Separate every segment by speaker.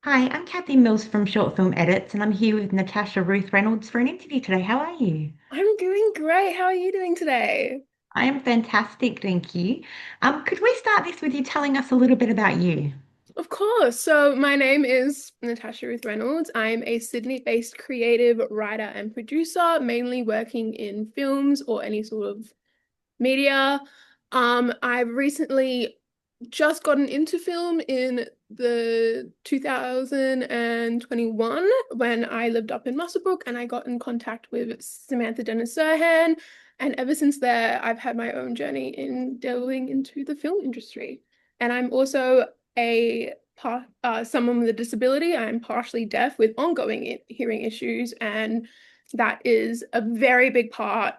Speaker 1: Hi, I'm Kathy Mills from Short Film Edits, and I'm here with Natasha Ruth Reynolds for an interview today. How are you?
Speaker 2: I'm doing great. How are you doing today?
Speaker 1: I am fantastic, thank you. Could we start this with you telling us a little bit about you?
Speaker 2: Of course. So, my name is Natasha Ruth Reynolds. I'm a Sydney-based creative writer and producer, mainly working in films or any sort of media. I've recently just gotten into film in the 2021 when I lived up in Muswellbrook and I got in contact with Samantha Dennis Sirhan. And ever since there, I've had my own journey in delving into the film industry. And I'm also someone with a disability. I'm partially deaf with ongoing hearing issues, and that is a very big part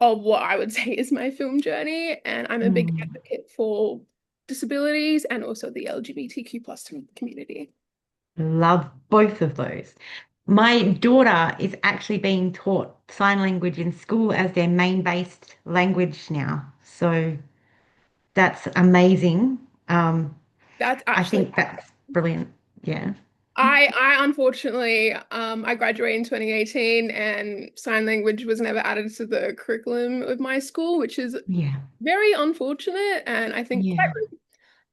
Speaker 2: of what I would say is my film journey. And I'm a big
Speaker 1: Hmm,
Speaker 2: advocate for disabilities and also the LGBTQ plus community.
Speaker 1: love both of those. My daughter is actually being taught sign language in school as their main based language now. So that's amazing. Um,
Speaker 2: That's
Speaker 1: I
Speaker 2: actually
Speaker 1: think that's brilliant. Yeah.
Speaker 2: I unfortunately I graduated in 2018 and sign language was never added to the curriculum of my school, which is
Speaker 1: Yeah.
Speaker 2: very unfortunate and I think quite
Speaker 1: Yeah.
Speaker 2: rude.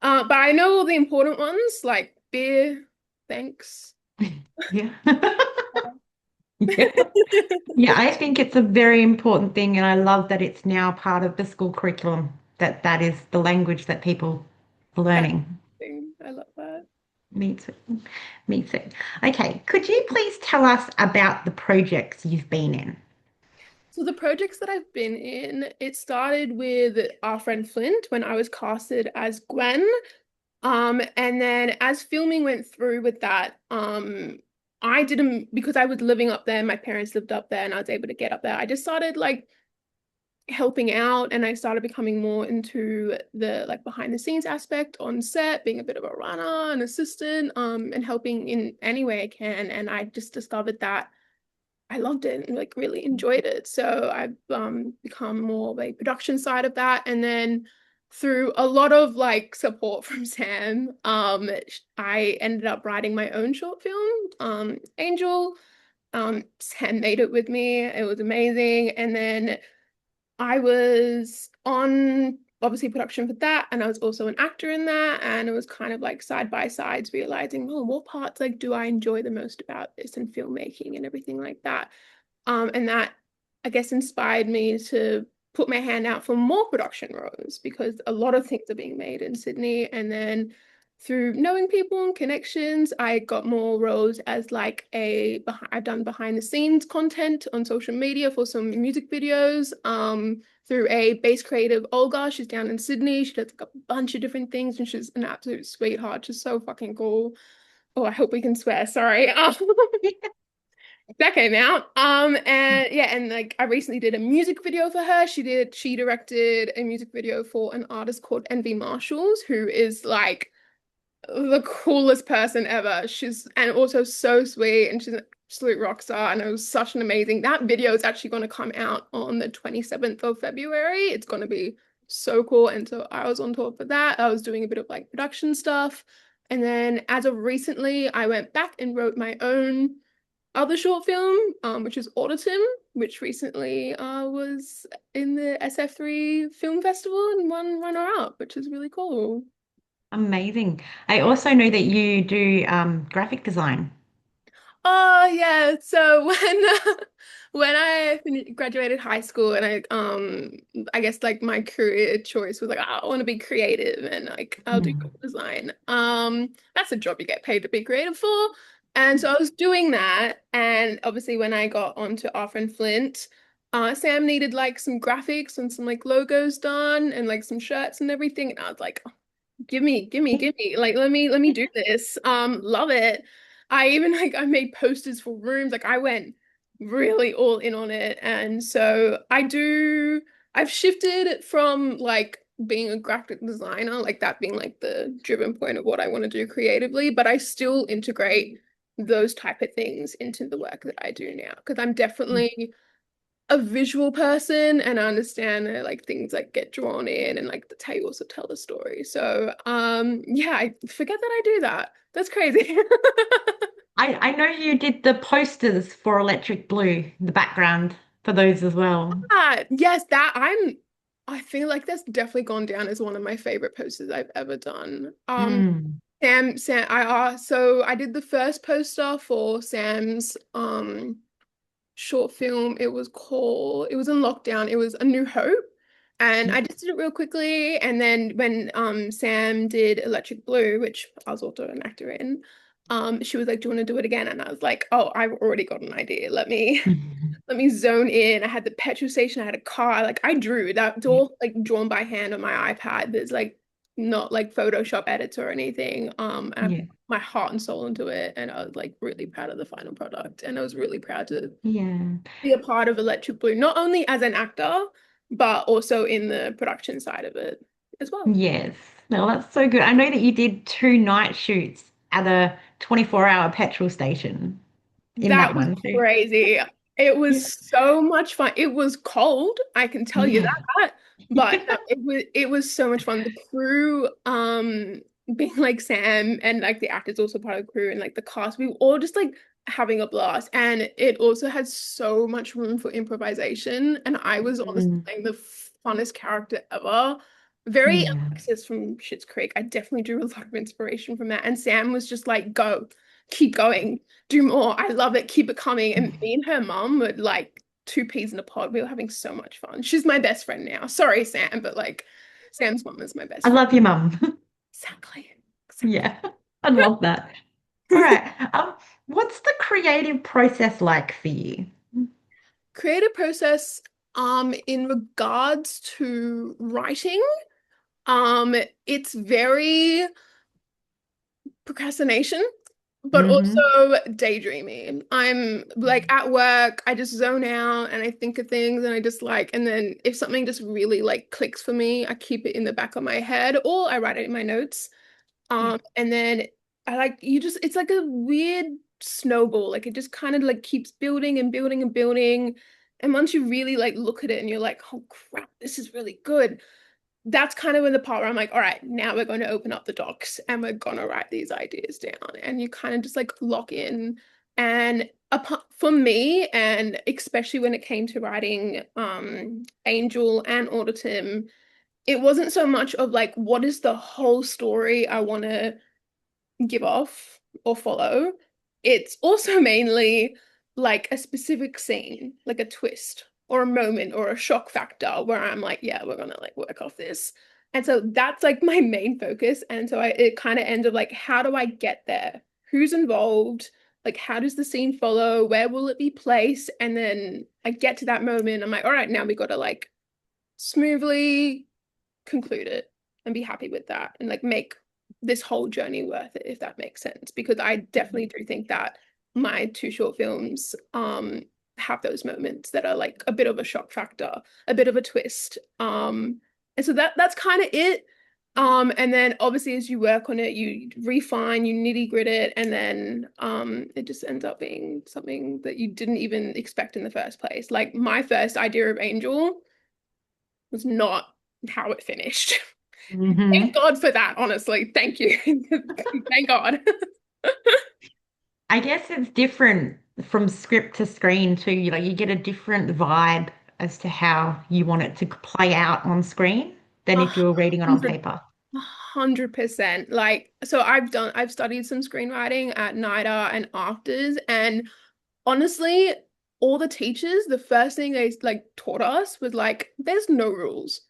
Speaker 2: But I know all the important ones like beer, thanks.
Speaker 1: Yeah. Yeah. Yeah, I think it's a very important thing, and I love that it's now part of the school curriculum, that that is the language that people are
Speaker 2: That's
Speaker 1: learning.
Speaker 2: the thing. I love that.
Speaker 1: Me too. Me too. Okay, could you please tell us about the projects you've been in?
Speaker 2: So the projects that I've been in, it started with our friend Flint when I was casted as Gwen. And then as filming went through with that, I didn't because I was living up there, my parents lived up there and I was able to get up there. I just started like helping out and I started becoming more into the like behind the scenes aspect on set, being a bit of a runner, an assistant, and helping in any way I can. And I just discovered that I loved it and like really enjoyed it. So I've become more of a production side of that. And then through a lot of like support from Sam, I ended up writing my own short film, Angel. Sam made it with me. It was amazing. And then I was on obviously production for that, and I was also an actor in that, and it was kind of like side by sides, realizing, oh, what parts like do I enjoy the most about this and filmmaking and everything like that. And that I guess inspired me to put my hand out for more production roles because a lot of things are being made in Sydney. And then through knowing people and connections, I got more roles as like I've done behind the scenes content on social media for some music videos. Through a base creative, Olga, she's down in Sydney. She does like a bunch of different things and she's an absolute sweetheart. She's so fucking cool. Oh, I hope we can swear. Sorry. That came out. And yeah, and like I recently did a music video for her. She directed a music video for an artist called Envy Marshalls, who is like the coolest person ever. She's and also so sweet and she's an absolute rock star. And it was such an amazing that video is actually going to come out on the 27th of February. It's going to be so cool. And so I was on tour for that. I was doing a bit of like production stuff. And then as of recently, I went back and wrote my own other short film, which is Auditum, which recently was in the SF3 Film Festival and won runner-up, which is really cool.
Speaker 1: Amazing. I also know that you do graphic design.
Speaker 2: Oh yeah, so when I graduated high school and I guess like my career choice was like I want to be creative and like I'll do
Speaker 1: Hmm.
Speaker 2: design. That's a job you get paid to be creative for. And so I was doing that and obviously when I got onto Our Friend Flint, Sam needed like some graphics and some like logos done and like some shirts and everything and I was like give me. Like, let me do this. Love it. I even like I made posters for rooms. Like I went really all in on it. And so I've shifted from like being a graphic designer, like that being like the driven point of what I want to do creatively, but I still integrate those type of things into the work that I do now because I'm definitely a visual person, and I understand that like things like get drawn in and like that's how you also tell the story. So yeah, I forget that I do that. That's crazy.
Speaker 1: I know you did the posters for Electric Blue, the background for those as well.
Speaker 2: Yes, I feel like that's definitely gone down as one of my favorite posters I've ever done.
Speaker 1: Mm.
Speaker 2: So I did the first poster for Sam's short film. It was in lockdown. It was A New Hope. And I
Speaker 1: Yep.
Speaker 2: just did it real quickly. And then when Sam did Electric Blue, which I was also an actor in, she was like, "Do you want to do it again?" And I was like, "Oh, I've already got an idea. Let me zone in." I had the petrol station, I had a car. Like I drew that's
Speaker 1: Yeah.
Speaker 2: all like drawn by hand on my iPad. There's like not like Photoshop edits or anything. And I
Speaker 1: Yeah.
Speaker 2: put my heart and soul into it, and I was like really proud of the final product. And I was really proud to
Speaker 1: Yeah.
Speaker 2: be a part of Electric Blue, not only as an actor, but also in the production side of it as well.
Speaker 1: Yes. No, that's so good. I know that you did two night shoots at a 24-hour petrol station in
Speaker 2: That
Speaker 1: that
Speaker 2: was
Speaker 1: one too.
Speaker 2: crazy. It
Speaker 1: Yeah.
Speaker 2: was so much fun. It was cold, I can tell you
Speaker 1: Yeah.
Speaker 2: that. But it was so much fun. The crew, being like Sam and like the actors also part of the crew and like the cast, we were all just like having a blast. And it also had so much room for improvisation. And I was honestly
Speaker 1: Mm.
Speaker 2: playing the funnest character ever. Very
Speaker 1: Yeah.
Speaker 2: Alexis from Schitt's Creek. I definitely drew a lot of inspiration from that. And Sam was just like, go, keep going, do more. I love it. Keep it coming. And me and her mom were like two peas in a pod. We were having so much fun. She's my best friend now. Sorry, Sam, but like Sam's mom is my
Speaker 1: I
Speaker 2: best friend.
Speaker 1: love your mum.
Speaker 2: Exactly. Exactly.
Speaker 1: Yeah. I love that. All right. What's the creative process like for you?
Speaker 2: Creative process, in regards to writing, um, it's very procrastination, but
Speaker 1: Hmm.
Speaker 2: also daydreaming. I'm like at work, I just zone out and I think of things and I just like, and then if something just really like clicks for me, I keep it in the back of my head or I write it in my notes.
Speaker 1: Yeah.
Speaker 2: And then I like you just it's like a weird snowball. Like it just kind of like keeps building and building and building. And once you really like look at it and you're like, oh crap, this is really good, that's kind of in the part where I'm like, all right, now we're going to open up the docs and we're going to write these ideas down. And you kind of just like lock in. And for me, and especially when it came to writing Angel and Auditum, it wasn't so much of like, what is the whole story I want to give off or follow. It's also mainly like a specific scene, like a twist or a moment or a shock factor where I'm like, yeah, we're gonna like work off this. And so that's like my main focus. And so it kind of ends up like, how do I get there? Who's involved? Like, how does the scene follow? Where will it be placed? And then I get to that moment. I'm like, all right, now we got to like smoothly conclude it and be happy with that and like make this whole journey worth it, if that makes sense. Because I definitely do think that my two short films have those moments that are like a bit of a shock factor, a bit of a twist. And so that's kind of it. And then obviously as you work on it, you refine, you nitty grit it, and then it just ends up being something that you didn't even expect in the first place. Like my first idea of Angel was not how it finished. Thank
Speaker 1: Hmm.
Speaker 2: God for that, honestly. Thank you. Thank God.
Speaker 1: I guess it's different from script to screen too. Like you get a different vibe as to how you want it to play out on screen than
Speaker 2: A
Speaker 1: if you were reading it on
Speaker 2: hundred,
Speaker 1: paper.
Speaker 2: 100%. Like, so I've studied some screenwriting at NIDA and afters, and honestly, all the teachers, the first thing they like taught us was like, there's no rules.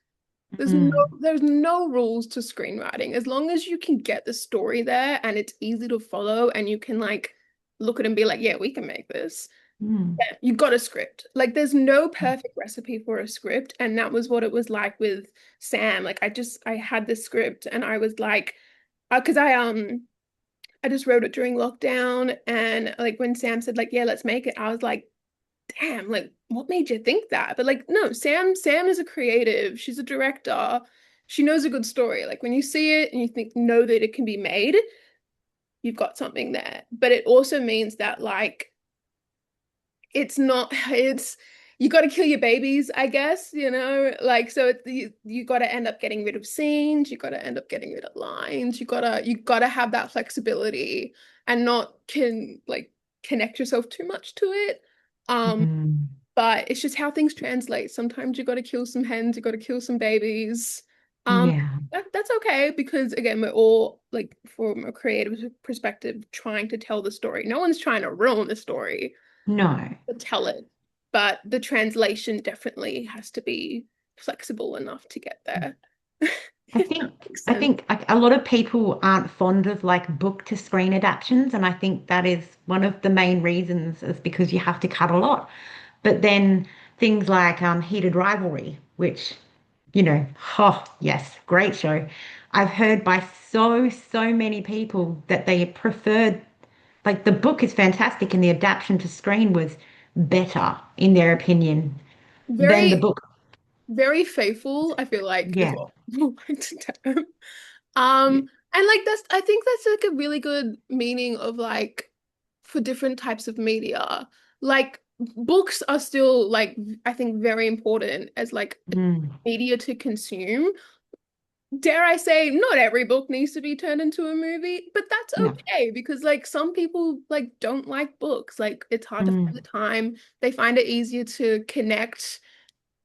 Speaker 1: Mm.
Speaker 2: There's no rules to screenwriting. As long as you can get the story there and it's easy to follow and you can like look at it and be like, yeah, we can make this.
Speaker 1: Mm.
Speaker 2: Yeah, you've got a script. Like there's no perfect recipe for a script. And that was what it was like with Sam. Like I had this script and I was like, because I just wrote it during lockdown and like when Sam said like, yeah, let's make it, I was like, damn, like what made you think that? But like, no, Sam is a creative. She's a director. She knows a good story. Like when you see it and you think know that it can be made, you've got something there. But it also means that like it's not you got to kill your babies, I guess, like so you got to end up getting rid of scenes, you got to end up getting rid of lines, you got to have that flexibility and not connect yourself too much to it. Um,
Speaker 1: Mhm.
Speaker 2: but it's just how things translate. Sometimes you got to kill some hens, you got to kill some babies. Um,
Speaker 1: Yeah.
Speaker 2: that's okay because again, we're all like from a creative perspective trying to tell the story. No one's trying to ruin the story
Speaker 1: No.
Speaker 2: to tell it, but the translation definitely has to be flexible enough to get there.
Speaker 1: I
Speaker 2: If that
Speaker 1: think
Speaker 2: makes
Speaker 1: I
Speaker 2: sense.
Speaker 1: think like a lot of people aren't fond of like book to screen adaptations, and I think that is one of the main reasons is because you have to cut a lot. But then things like Heated Rivalry, which, oh yes, great show. I've heard by so many people that they preferred, like the book is fantastic and the adaptation to screen was better in their opinion than the
Speaker 2: Very,
Speaker 1: book.
Speaker 2: very faithful, I feel like, is
Speaker 1: Yeah.
Speaker 2: what people like to term. And like I think that's like a really good meaning of like for different types of media. Like books are still like I think very important as like
Speaker 1: Mm,
Speaker 2: media to consume. Dare I say, not every book needs to be turned into a movie, but that's
Speaker 1: no.
Speaker 2: okay because like some people like don't like books. Like it's hard to find the
Speaker 1: Mm,
Speaker 2: time. They find it easier to connect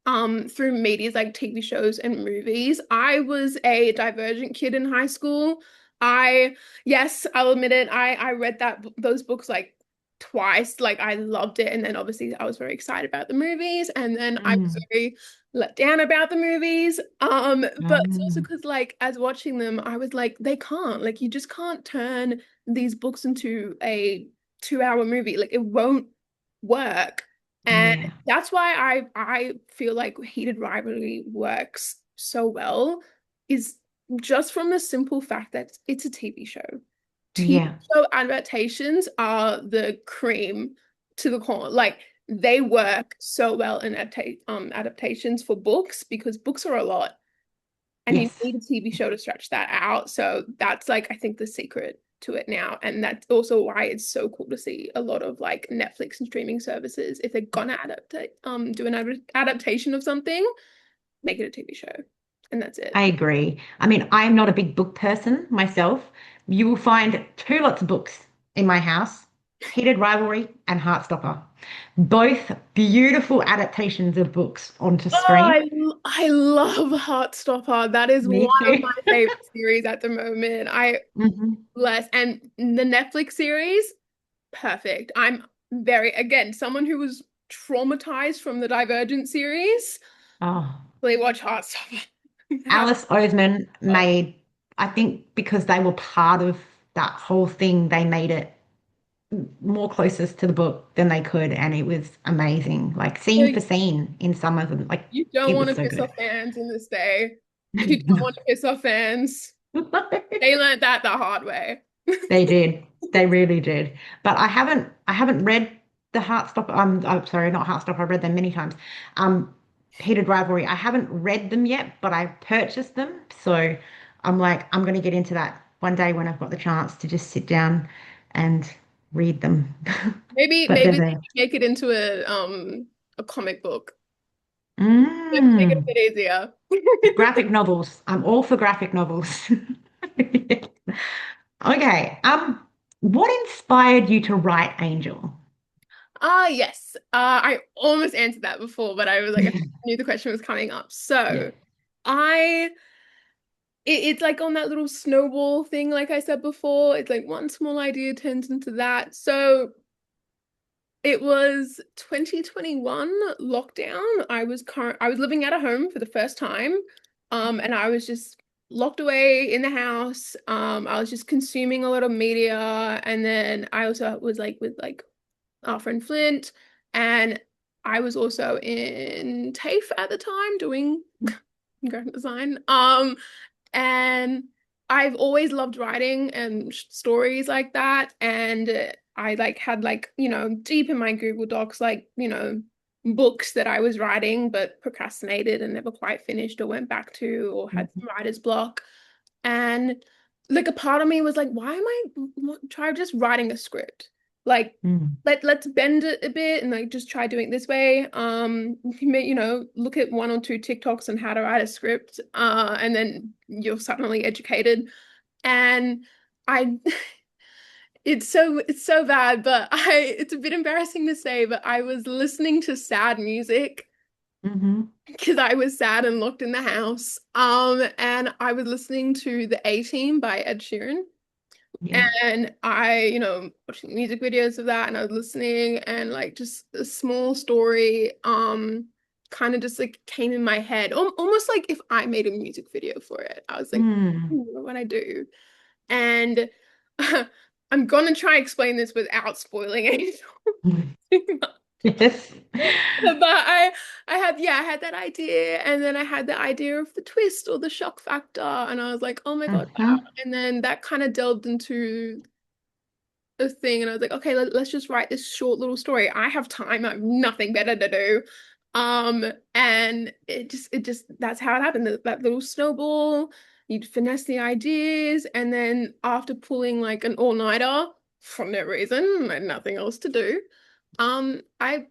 Speaker 2: through medias like TV shows and movies. I was a Divergent kid in high school. I yes, I'll admit it. I read those books like twice. Like I loved it, and then obviously I was very excited about the movies, and then I was
Speaker 1: mm,
Speaker 2: very let down about the movies. But it's also
Speaker 1: mm.
Speaker 2: because like as watching them, I was like, they can't like you just can't turn these books into a 2 hour movie. Like it won't work. And
Speaker 1: Yeah.
Speaker 2: that's why I feel like Heated Rivalry works so well is just from the simple fact that it's a TV show. TV
Speaker 1: Yeah.
Speaker 2: show adaptations are the cream to the core. Like they work so well in adaptations for books because books are a lot and you
Speaker 1: Yes.
Speaker 2: need a TV show to stretch that out. So that's like I think the secret to it now. And that's also why it's so cool to see a lot of like Netflix and streaming services, if they're gonna do an adaptation of something, make it a TV show. And that's
Speaker 1: I
Speaker 2: it.
Speaker 1: agree. I mean, I'm not a big book person myself. You will find two lots of books in my house, Heated Rivalry and Heartstopper. Both beautiful adaptations of books onto
Speaker 2: Oh,
Speaker 1: screen.
Speaker 2: I love Heartstopper. That is one
Speaker 1: Me
Speaker 2: of
Speaker 1: too.
Speaker 2: my favorite series at the moment. I
Speaker 1: Hmm.
Speaker 2: bless and the Netflix series, perfect. I'm very again someone who was traumatized from the Divergent series.
Speaker 1: Oh,
Speaker 2: Really watch Heartstopper. Have
Speaker 1: Alice Oseman made, I think because they were part of that whole thing, they made it more closest to the book than they could, and it was amazing. Like scene for scene in some of them, like
Speaker 2: you don't
Speaker 1: it
Speaker 2: want
Speaker 1: was
Speaker 2: to
Speaker 1: so
Speaker 2: piss
Speaker 1: good.
Speaker 2: off fans in this day. You don't want to piss off fans. They learned that the hard way.
Speaker 1: They did. They really did. But I haven't read the Heartstopper. I'm sorry, not Heartstopper. I've read them many times. Heated Rivalry. I haven't read them yet, but I purchased them. So I'm like, I'm gonna get into that one day when I've got the chance to just sit down and read them. But
Speaker 2: Maybe
Speaker 1: there's
Speaker 2: they
Speaker 1: a
Speaker 2: should make it into a comic book. Make it a
Speaker 1: mm,
Speaker 2: bit easier.
Speaker 1: graphic novels. I'm all for graphic novels. Okay. What inspired you to write Angel?
Speaker 2: Ah, yes. I almost answered that before, but I was like, I knew the question was coming up.
Speaker 1: Yeah.
Speaker 2: So, I it's like on that little snowball thing, like I said before. It's like one small idea turns into that. So it was 2021 lockdown. I was living at a home for the first time. And I was just locked away in the house. I was just consuming a lot of media. And then I also was like with like our friend Flint, and I was also in TAFE at the time doing graphic design. And I've always loved writing and stories like that. And I like had like, deep in my Google Docs, like, books that I was writing but procrastinated and never quite finished or went back to or had some writer's block. And like a part of me was like, why am I try just writing a script? Like
Speaker 1: Mm.
Speaker 2: let's bend it a bit and like just try doing it this way. You may, look at one or two TikToks on how to write a script, and then you're suddenly educated. And I it's so bad, but I it's a bit embarrassing to say, but I was listening to sad music
Speaker 1: Hmm.
Speaker 2: because I was sad and locked in the house. And I was listening to The A-Team by Ed Sheeran.
Speaker 1: Yeah.
Speaker 2: And I, watching music videos of that and I was listening and like just a small story, kind of just like came in my head. Almost like if I made a music video for it. I was like,
Speaker 1: Mm.
Speaker 2: "Ooh, what would I do?" And I'm gonna try explain this without spoiling anything.
Speaker 1: Yes.
Speaker 2: But I had that idea, and then I had the idea of the twist or the shock factor, and I was like, oh my God, wow.
Speaker 1: Hmm.
Speaker 2: And then that kind of delved into a thing, and I was like, okay, let's just write this short little story. I have time, I have nothing better to do. And it just that's how it happened. That little snowball, you'd finesse the ideas, and then after pulling like an all-nighter for no reason, I had nothing else to do. I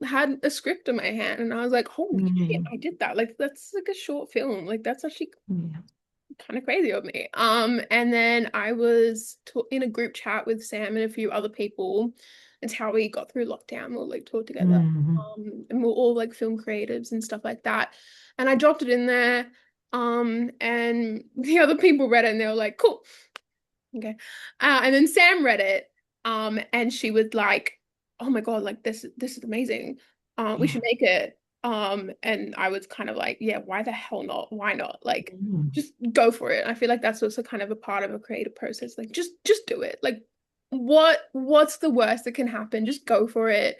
Speaker 2: had a script in my hand and I was like, holy shit,
Speaker 1: Mm.
Speaker 2: I did that. Like that's like a short film. Like that's actually
Speaker 1: Yeah.
Speaker 2: kind of crazy of me. And then I was in a group chat with Sam and a few other people. It's how we got through lockdown. We'll like talk together.
Speaker 1: Hmm.
Speaker 2: And we're all like film creatives and stuff like that. And I dropped it in there. And the other people read it and they were like, cool. Okay. And then Sam read it. And she was like, oh my God, like this is amazing. We
Speaker 1: Yeah.
Speaker 2: should make it. And I was kind of like, yeah, why the hell not? Why not? Like,
Speaker 1: Mm.
Speaker 2: just go for it. I feel like that's also kind of a part of a creative process. Like, just do it. Like, what's the worst that can happen? Just go for it.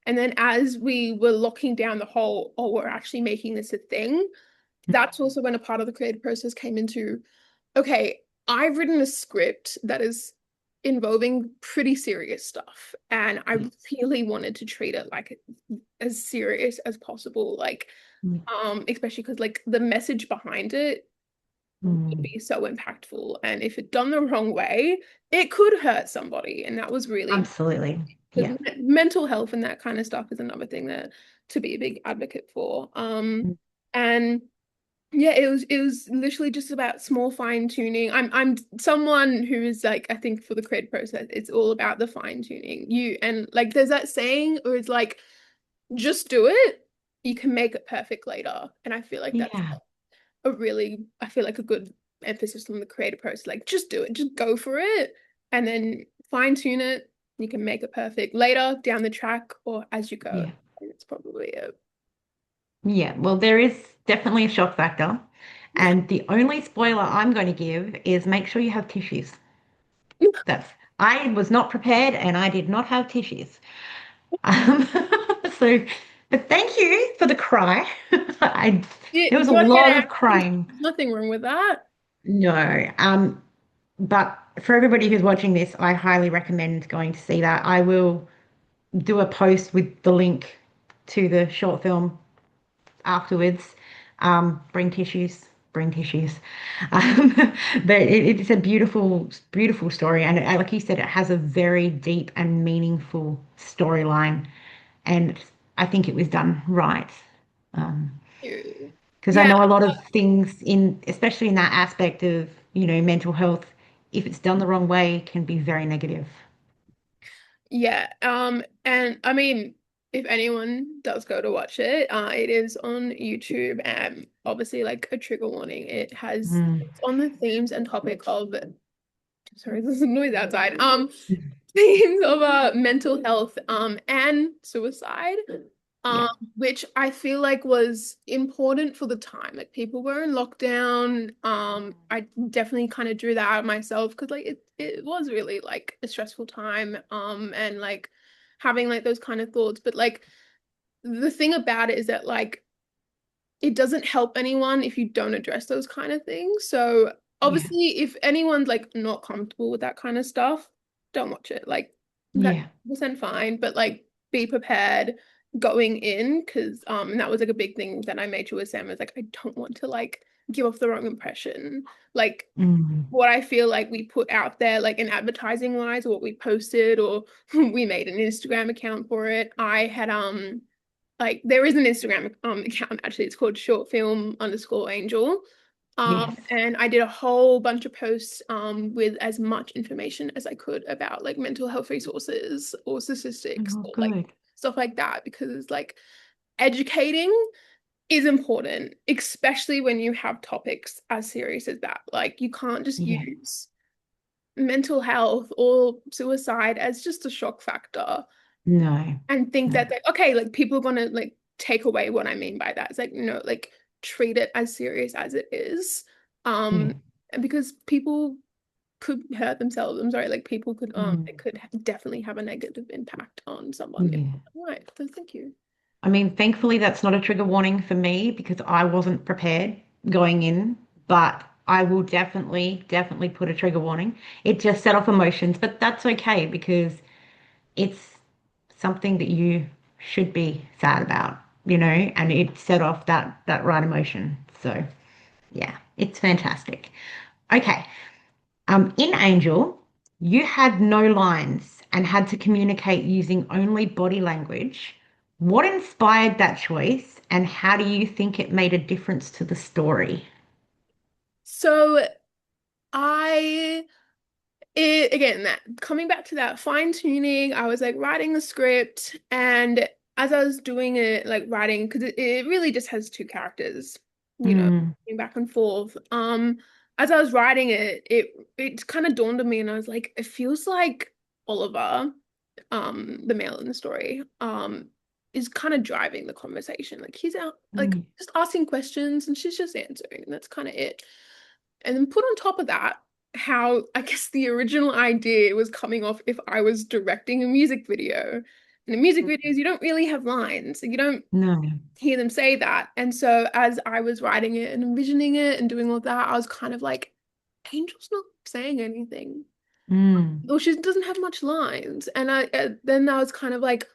Speaker 2: And then as we were locking down the whole, oh, we're actually making this a thing, that's also when a part of the creative process came into, okay, I've written a script that is involving pretty serious stuff, and I
Speaker 1: Yeah.
Speaker 2: really wanted to treat it like as serious as possible, like
Speaker 1: Mm.
Speaker 2: especially because like the message behind it would
Speaker 1: Mm.
Speaker 2: be so impactful, and if it done the wrong way, it could hurt somebody, and that was really important
Speaker 1: Absolutely.
Speaker 2: because
Speaker 1: Yeah.
Speaker 2: mental health and that kind of stuff is another thing that to be a big advocate for.
Speaker 1: Mm.
Speaker 2: And yeah, it was literally just about small fine tuning. I'm someone who is like, I think for the creative process, it's all about the fine tuning. And like there's that saying or it's like just do it, you can make it perfect later. And I feel like that's
Speaker 1: Yeah.
Speaker 2: I feel like a good emphasis on the creative process. Like just do it, just go for it, and then fine tune it. You can make it perfect later down the track or as you go.
Speaker 1: Yeah.
Speaker 2: And it's probably it.
Speaker 1: Yeah. Well, there is definitely a shock factor. And the only spoiler I'm going to give is make sure you have tissues. That's I was not prepared and I did not have tissues. Um, so, but thank you for the cry. I, there was a
Speaker 2: Go ahead,
Speaker 1: lot of
Speaker 2: Aaron.
Speaker 1: crying.
Speaker 2: There's nothing wrong with that.
Speaker 1: No, but for everybody who's watching this, I highly recommend going to see that. I will do a post with the link to the short film afterwards. Bring tissues, bring tissues. Um, but it's a beautiful, beautiful story, and like you said, it has a very deep and meaningful storyline, and I think it was done right. Um,
Speaker 2: Ew.
Speaker 1: because I
Speaker 2: Yeah,
Speaker 1: know a lot of things in, especially in that aspect of, mental health, if it's done the wrong way, can be very negative.
Speaker 2: yeah. And I mean, if anyone does go to watch it, it is on YouTube, and obviously like a trigger warning.
Speaker 1: Mm.
Speaker 2: It's on the themes and topic of, sorry, there's a noise outside. Themes of mental health and suicide. um
Speaker 1: Yeah,
Speaker 2: which I feel like was important for the time. Like people were in lockdown. I definitely kind of drew that out myself because like it was really like a stressful time, and like having like those kind of thoughts. But like the thing about it is that like it doesn't help anyone if you don't address those kind of things. So
Speaker 1: yeah,
Speaker 2: obviously, if anyone's like not comfortable with that kind of stuff, don't watch it. Like that's
Speaker 1: yeah,
Speaker 2: 100% fine, but like be prepared going in because and that was like a big thing that I made sure with Sam is like I don't want to like give off the wrong impression. Like
Speaker 1: Mm.
Speaker 2: what I feel like we put out there, like in advertising wise, or what we posted, or we made an Instagram account for it. I had like there is an Instagram account actually. It's called shortfilm_angel.
Speaker 1: Yes.
Speaker 2: And I did a whole bunch of posts with as much information as I could about like mental health resources or statistics
Speaker 1: Oh,
Speaker 2: or like
Speaker 1: good.
Speaker 2: stuff like that because like educating is important, especially when you have topics as serious as that. Like you can't just
Speaker 1: Yeah.
Speaker 2: use mental health or suicide as just a shock factor
Speaker 1: No.
Speaker 2: and think
Speaker 1: No.
Speaker 2: that like okay, like people are gonna like take away what I mean by that. It's like no, like treat it as serious as it is.
Speaker 1: Yeah.
Speaker 2: And because people could hurt themselves. I'm sorry, like people could it
Speaker 1: Mm.
Speaker 2: could definitely have a negative impact on someone.
Speaker 1: Yeah.
Speaker 2: Right. So thank you.
Speaker 1: I mean, thankfully, that's not a trigger warning for me because I wasn't prepared going in, but I will definitely put a trigger warning. It just set off emotions, but that's okay because it's something that you should be sad about, and it set off that right emotion. So, yeah, it's fantastic. Okay. In Angel, you had no lines and had to communicate using only body language. What inspired that choice, and how do you think it made a difference to the story?
Speaker 2: So I again that coming back to that fine tuning, I was like writing the script and as I was doing it, like writing, because it really just has two characters,
Speaker 1: Mm,
Speaker 2: going back and forth. As I was writing it, it kind of dawned on me and I was like, it feels like Oliver, the male in the story, is kind of driving the conversation. Like he's out like
Speaker 1: mm,
Speaker 2: just asking questions and she's just answering, and that's kind of it. And then put on top of that, how I guess the original idea was coming off if I was directing a music video. And in music videos, you don't really have lines. You don't
Speaker 1: no.
Speaker 2: hear them say that. And so as I was writing it and envisioning it and doing all that, I was kind of like, Angel's not saying anything.
Speaker 1: Mm,
Speaker 2: Or she doesn't have much lines. And I then I was kind of like,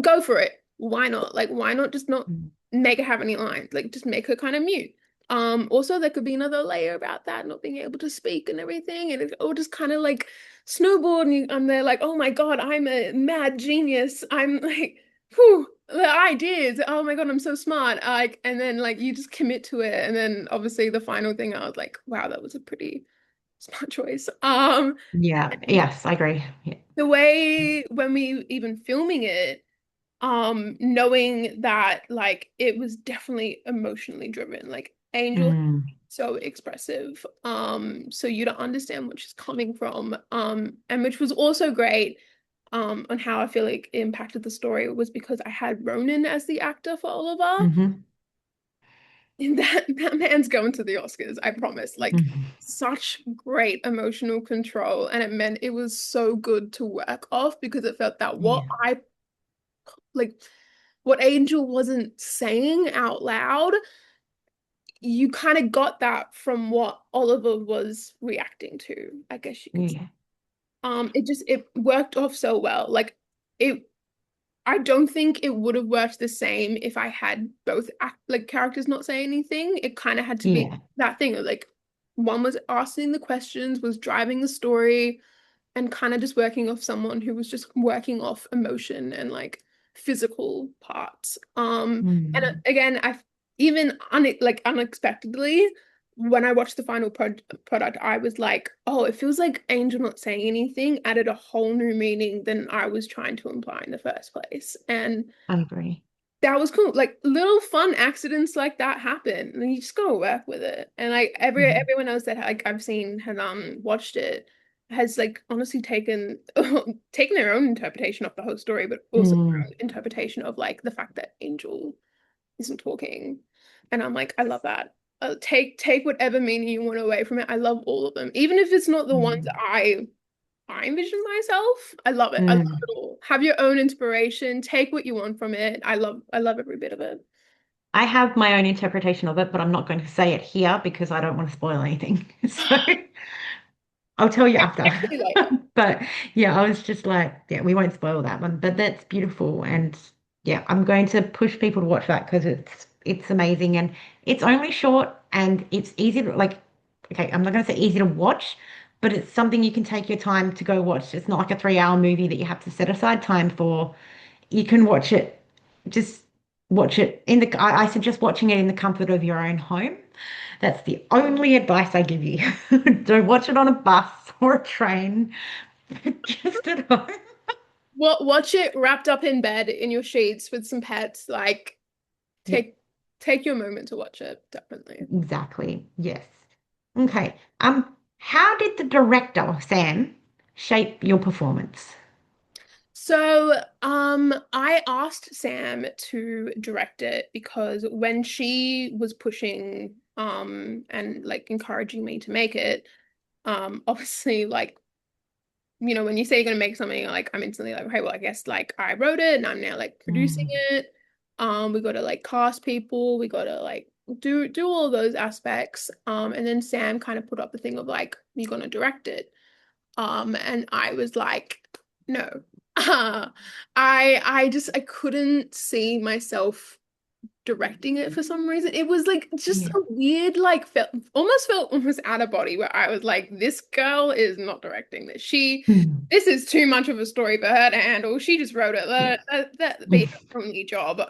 Speaker 2: go for it. Why not? Like, why not just not
Speaker 1: mm,
Speaker 2: make her have any lines? Like, just make her kind of mute. Also, there could be another layer about that, not being able to speak and everything, and it all just kind of like snowboard. And I'm there like, oh my God, I'm a mad genius. I'm like, whew, the ideas. Oh my God, I'm so smart. Like, and then like you just commit to it, and then obviously the final thing, I was like, wow, that was a pretty smart choice.
Speaker 1: yeah. Yes, I agree. Yeah.
Speaker 2: The way when we even filming it, knowing that like it was definitely emotionally driven, like Angel
Speaker 1: Mm,
Speaker 2: so expressive, so you don't understand where she's coming from, and which was also great, on how I feel like it impacted the story was because I had Ronan as the actor for Oliver.
Speaker 1: hmm
Speaker 2: And that man's going to the Oscars, I promise. Like
Speaker 1: hmm
Speaker 2: such great emotional control, and it meant it was so good to work off because it felt that what
Speaker 1: Yeah.
Speaker 2: I like what Angel wasn't saying out loud, you kind of got that from what Oliver was reacting to, I guess you could say.
Speaker 1: Yeah.
Speaker 2: It worked off so well. Like it I don't think it would have worked the same if I had both like characters not say anything. It kind of had to be
Speaker 1: Yeah.
Speaker 2: that thing of like one was asking the questions, was driving the story, and kind of just working off someone who was just working off emotion and like physical parts. And
Speaker 1: Mm,
Speaker 2: again, I even like unexpectedly when I watched the final product, I was like, oh, it feels like Angel not saying anything added a whole new meaning than I was trying to imply in the first place. And
Speaker 1: I agree.
Speaker 2: that was cool. Like little fun accidents like that happen, and you just gotta work with it. And like
Speaker 1: Mhm.
Speaker 2: everyone else that like I've seen had watched it has like honestly taken taken their own interpretation of the whole story, but also their
Speaker 1: Mm,
Speaker 2: own interpretation of like the fact that Angel isn't talking. And I'm like, I love that. Take whatever meaning you want away from it. I love all of them, even if it's not the ones
Speaker 1: mm,
Speaker 2: I envision myself. I love it. I love
Speaker 1: mm.
Speaker 2: it all. Have your own inspiration. Take what you want from it. I love every bit of it.
Speaker 1: I have my own interpretation of it, but I'm not going to say it here because I don't want to spoil anything. So I'll tell you after.
Speaker 2: Text me later.
Speaker 1: But yeah, I was just like, yeah, we won't spoil that one. But that's beautiful. And yeah, I'm going to push people to watch that because it's it's amazing, and it's only short and it's easy to like. Okay, I'm not going to say easy to watch, but it's something you can take your time to go watch. It's not like a 3 hour movie that you have to set aside time for. You can watch it, just watch it in the. I suggest watching it in the comfort of your own home. That's the only advice I give you. Don't watch it on a bus or a train, just at home.
Speaker 2: Watch it wrapped up in bed in your sheets with some pets. Like,
Speaker 1: Yeah,
Speaker 2: take take your moment to watch it, definitely.
Speaker 1: exactly. Yes. Okay. How did the director, Sam, shape your performance?
Speaker 2: So, I asked Sam to direct it because when she was pushing, and like encouraging me to make it, obviously, like, when you say you're gonna make something, like, I'm instantly like, okay, well, I guess like I wrote it and I'm now like producing
Speaker 1: Mm,
Speaker 2: it. We got to like cast people, we got to like do all of those aspects. And then Sam kind of put up the thing of like, you're gonna direct it. And I was like, no. I couldn't see myself directing it for some reason. It was like just
Speaker 1: yeah.
Speaker 2: a weird, like felt almost out of body where I was like, this girl is not directing this.
Speaker 1: Mm,
Speaker 2: This is too much of a story for her to handle. She just wrote it.
Speaker 1: yeah.
Speaker 2: That be
Speaker 1: Mm,
Speaker 2: her only job.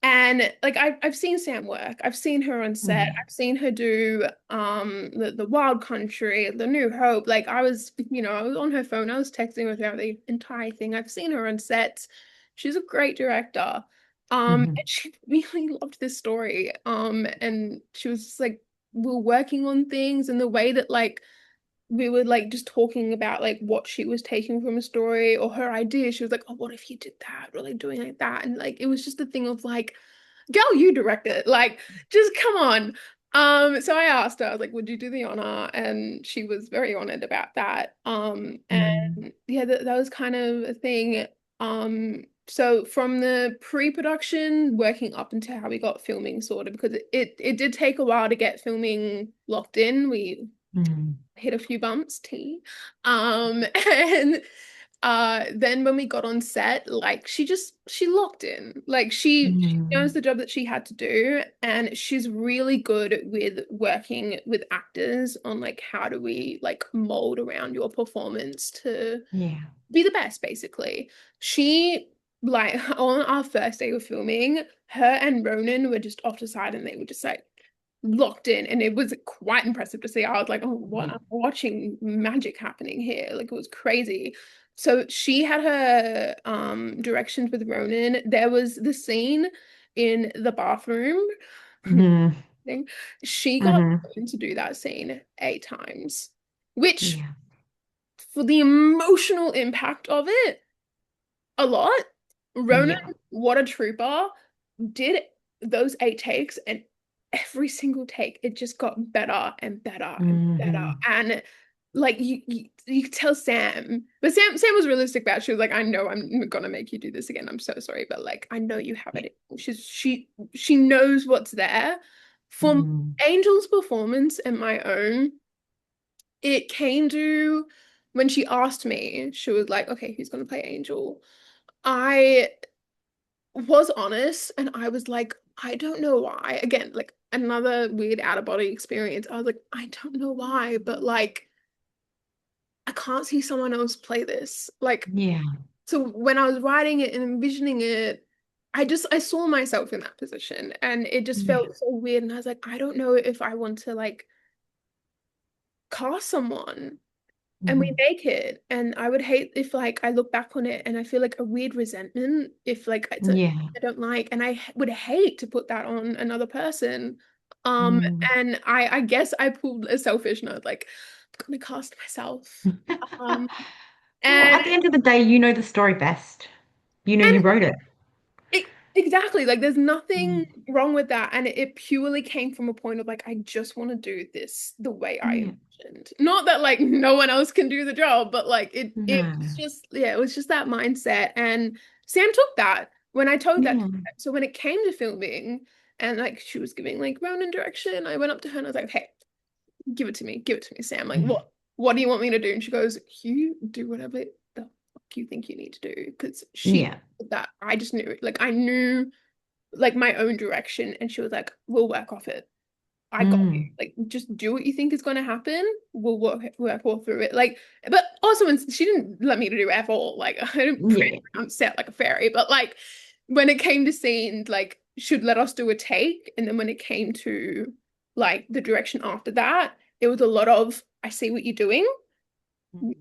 Speaker 2: And like I've seen Sam work. I've seen her on set.
Speaker 1: mm,
Speaker 2: I've seen her do the Wild Country, the New Hope. Like I was on her phone. I was texting with her the entire thing. I've seen her on sets. She's a great director.
Speaker 1: mhm.
Speaker 2: And she really loved this story. And she was just like, we are working on things and the way that like we were like just talking about like what she was taking from a story or her idea. She was like, oh, what if you did that? Or like doing like that. And like it was just a thing of like, girl, you direct it. Like, just come on. So I asked her, I was like, would you do the honor? And she was very honored about that.
Speaker 1: Mm,
Speaker 2: And yeah, that was kind of a thing. So from the pre-production working up until how we got filming sorted, because it did take a while to get filming locked in. We
Speaker 1: mm,
Speaker 2: hit a few bumps, tea. And then when we got on set, like she locked in. Like she knows
Speaker 1: mm.
Speaker 2: the job that she had to do, and she's really good with working with actors on like how do we like mold around your performance to
Speaker 1: Yeah.
Speaker 2: be the best, basically. She like on our first day of filming, her and Ronan were just off to the side and they were just like locked in, and it was quite impressive to see. I was like, oh, what, I'm watching magic happening here. Like it was crazy. So she had her directions with Ronan. There was the scene in the bathroom
Speaker 1: Mm,
Speaker 2: thing. She got
Speaker 1: mhm.
Speaker 2: to do that scene 8 times, which
Speaker 1: Yeah.
Speaker 2: for the emotional impact of it, a lot. Ronan,
Speaker 1: Yeah.
Speaker 2: what a trooper, did those 8 takes, and every single take, it just got better and better and better.
Speaker 1: Hmm.
Speaker 2: And like you could tell Sam, but Sam was realistic about it. She was like, I know I'm gonna make you do this again. I'm so sorry, but like I know you have
Speaker 1: Yeah.
Speaker 2: it. She knows what's there. From
Speaker 1: Mm,
Speaker 2: Angel's performance and my own, it came to when she asked me, she was like, okay, who's gonna play Angel? I was honest and I was like, I don't know why. Again, like another weird out of body experience. I was like, I don't know why, but like I can't see someone else play this. Like,
Speaker 1: yeah.
Speaker 2: so when I was writing it and envisioning it, I saw myself in that position and it just
Speaker 1: Yeah.
Speaker 2: felt so weird. And I was like, I don't know if I want to like cast someone and we
Speaker 1: Mhm.
Speaker 2: make it. And I would hate if like I look back on it and I feel like a weird resentment if like
Speaker 1: Yeah.
Speaker 2: I don't like, and would hate to put that on another person. Um
Speaker 1: Mm.
Speaker 2: and I guess I pulled a selfish and I was like, I'm gonna cast myself. Um
Speaker 1: Well,
Speaker 2: and
Speaker 1: at the end of the day, you know the story best. You know you
Speaker 2: and
Speaker 1: wrote it.
Speaker 2: exactly, like there's nothing
Speaker 1: Mm.
Speaker 2: wrong with that. And it purely came from a point of like, I just want to do this the way I
Speaker 1: Yeah.
Speaker 2: envisioned. Not that like no one else can do the job, but like it
Speaker 1: No.
Speaker 2: was just, yeah, it was just that mindset. And Sam took that when I told that to
Speaker 1: Yeah.
Speaker 2: her. So when it came to filming and like she was giving like Ronan direction, I went up to her and I was like, hey, give it to me, Sam. Like what do you want me to do? And she goes, you do whatever the fuck you think you need to do. Because she
Speaker 1: Yeah.
Speaker 2: that I just knew, like I knew like my own direction, and she was like, "We'll work off it. I got you.
Speaker 1: Mm.
Speaker 2: Like, just do what you think is going to happen. We'll work all through it." Like, but also, when she didn't let me to do F all. Like, I didn't prance
Speaker 1: Yeah.
Speaker 2: around set like a fairy. But like, when it came to scenes, like, should let us do a take, and then when it came to like the direction after that, it was a lot of, "I see what you're doing.
Speaker 1: Mm.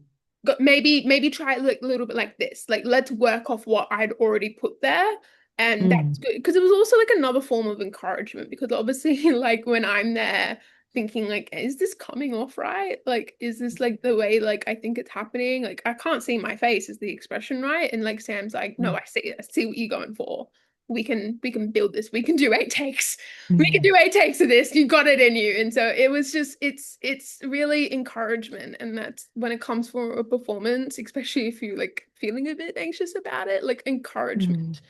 Speaker 2: Maybe try it like a little bit like this. Like, let's work off what I'd already put there." And that's
Speaker 1: Mm.
Speaker 2: good because it was also like another form of encouragement, because obviously like when I'm there thinking like, is this coming off right? Like, is this like the way like I think it's happening? Like, I can't see my face, is the expression right? And like Sam's like, "No,
Speaker 1: Mm.
Speaker 2: I see what you're going for. We can build this. We can do 8 takes. We can
Speaker 1: Yeah.
Speaker 2: do 8 takes of this. You got it in you." And so it was just, it's really encouragement. And that's when it comes for a performance, especially if you like feeling a bit anxious about it, like
Speaker 1: Mm.
Speaker 2: encouragement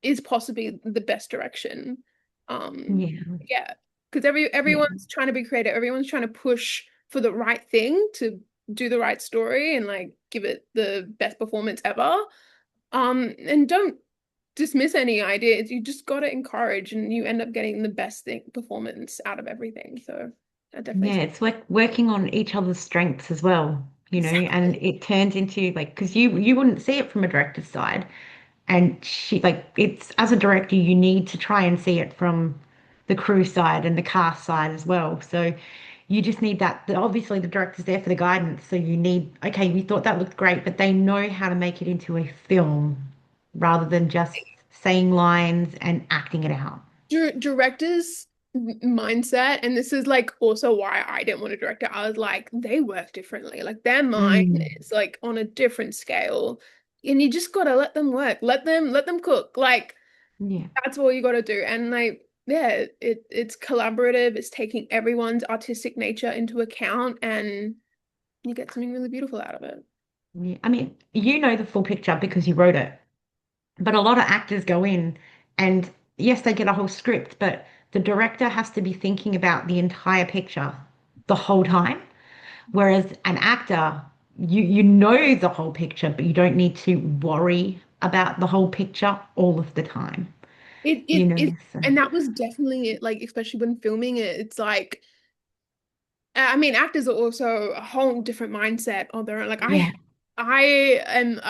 Speaker 2: is possibly the best direction.
Speaker 1: Yeah.
Speaker 2: Yeah, because
Speaker 1: Yeah.
Speaker 2: everyone's trying to be creative, everyone's trying to push for the right thing, to do the right story and like give it the best performance ever. And don't dismiss any ideas. You just got to encourage, and you end up getting the best thing performance out of everything. So I definitely
Speaker 1: Yeah,
Speaker 2: say
Speaker 1: it's like working on each other's strengths as well, and
Speaker 2: exactly.
Speaker 1: it turns into like because you wouldn't see it from a director's side, and she like it's as a director you need to try and see it from the crew side and the cast side as well. So you just need that. Obviously, the director's there for the guidance, so you need okay, we thought that looked great, but they know how to make it into a film rather than just saying lines and acting it out.
Speaker 2: Directors mindset, and this is like also why I didn't want to direct it. I was like, they work differently, like their mind
Speaker 1: Mm,
Speaker 2: is like on a different scale, and you just gotta let them work, let them cook. Like,
Speaker 1: yeah.
Speaker 2: that's all you gotta do. And like, yeah, it's collaborative, it's taking everyone's artistic nature into account, and you get something really beautiful out of it.
Speaker 1: Yeah. I mean, you know the full picture because you wrote it. But a lot of actors go in and yes, they get a whole script, but the director has to be thinking about the entire picture the whole time. Whereas an actor, you know the whole picture, but you don't need to worry about the whole picture all of the time, so
Speaker 2: And that was definitely it, like especially when filming it, it's like, I mean, actors are also a whole different mindset on their own. Like
Speaker 1: yeah.
Speaker 2: I'm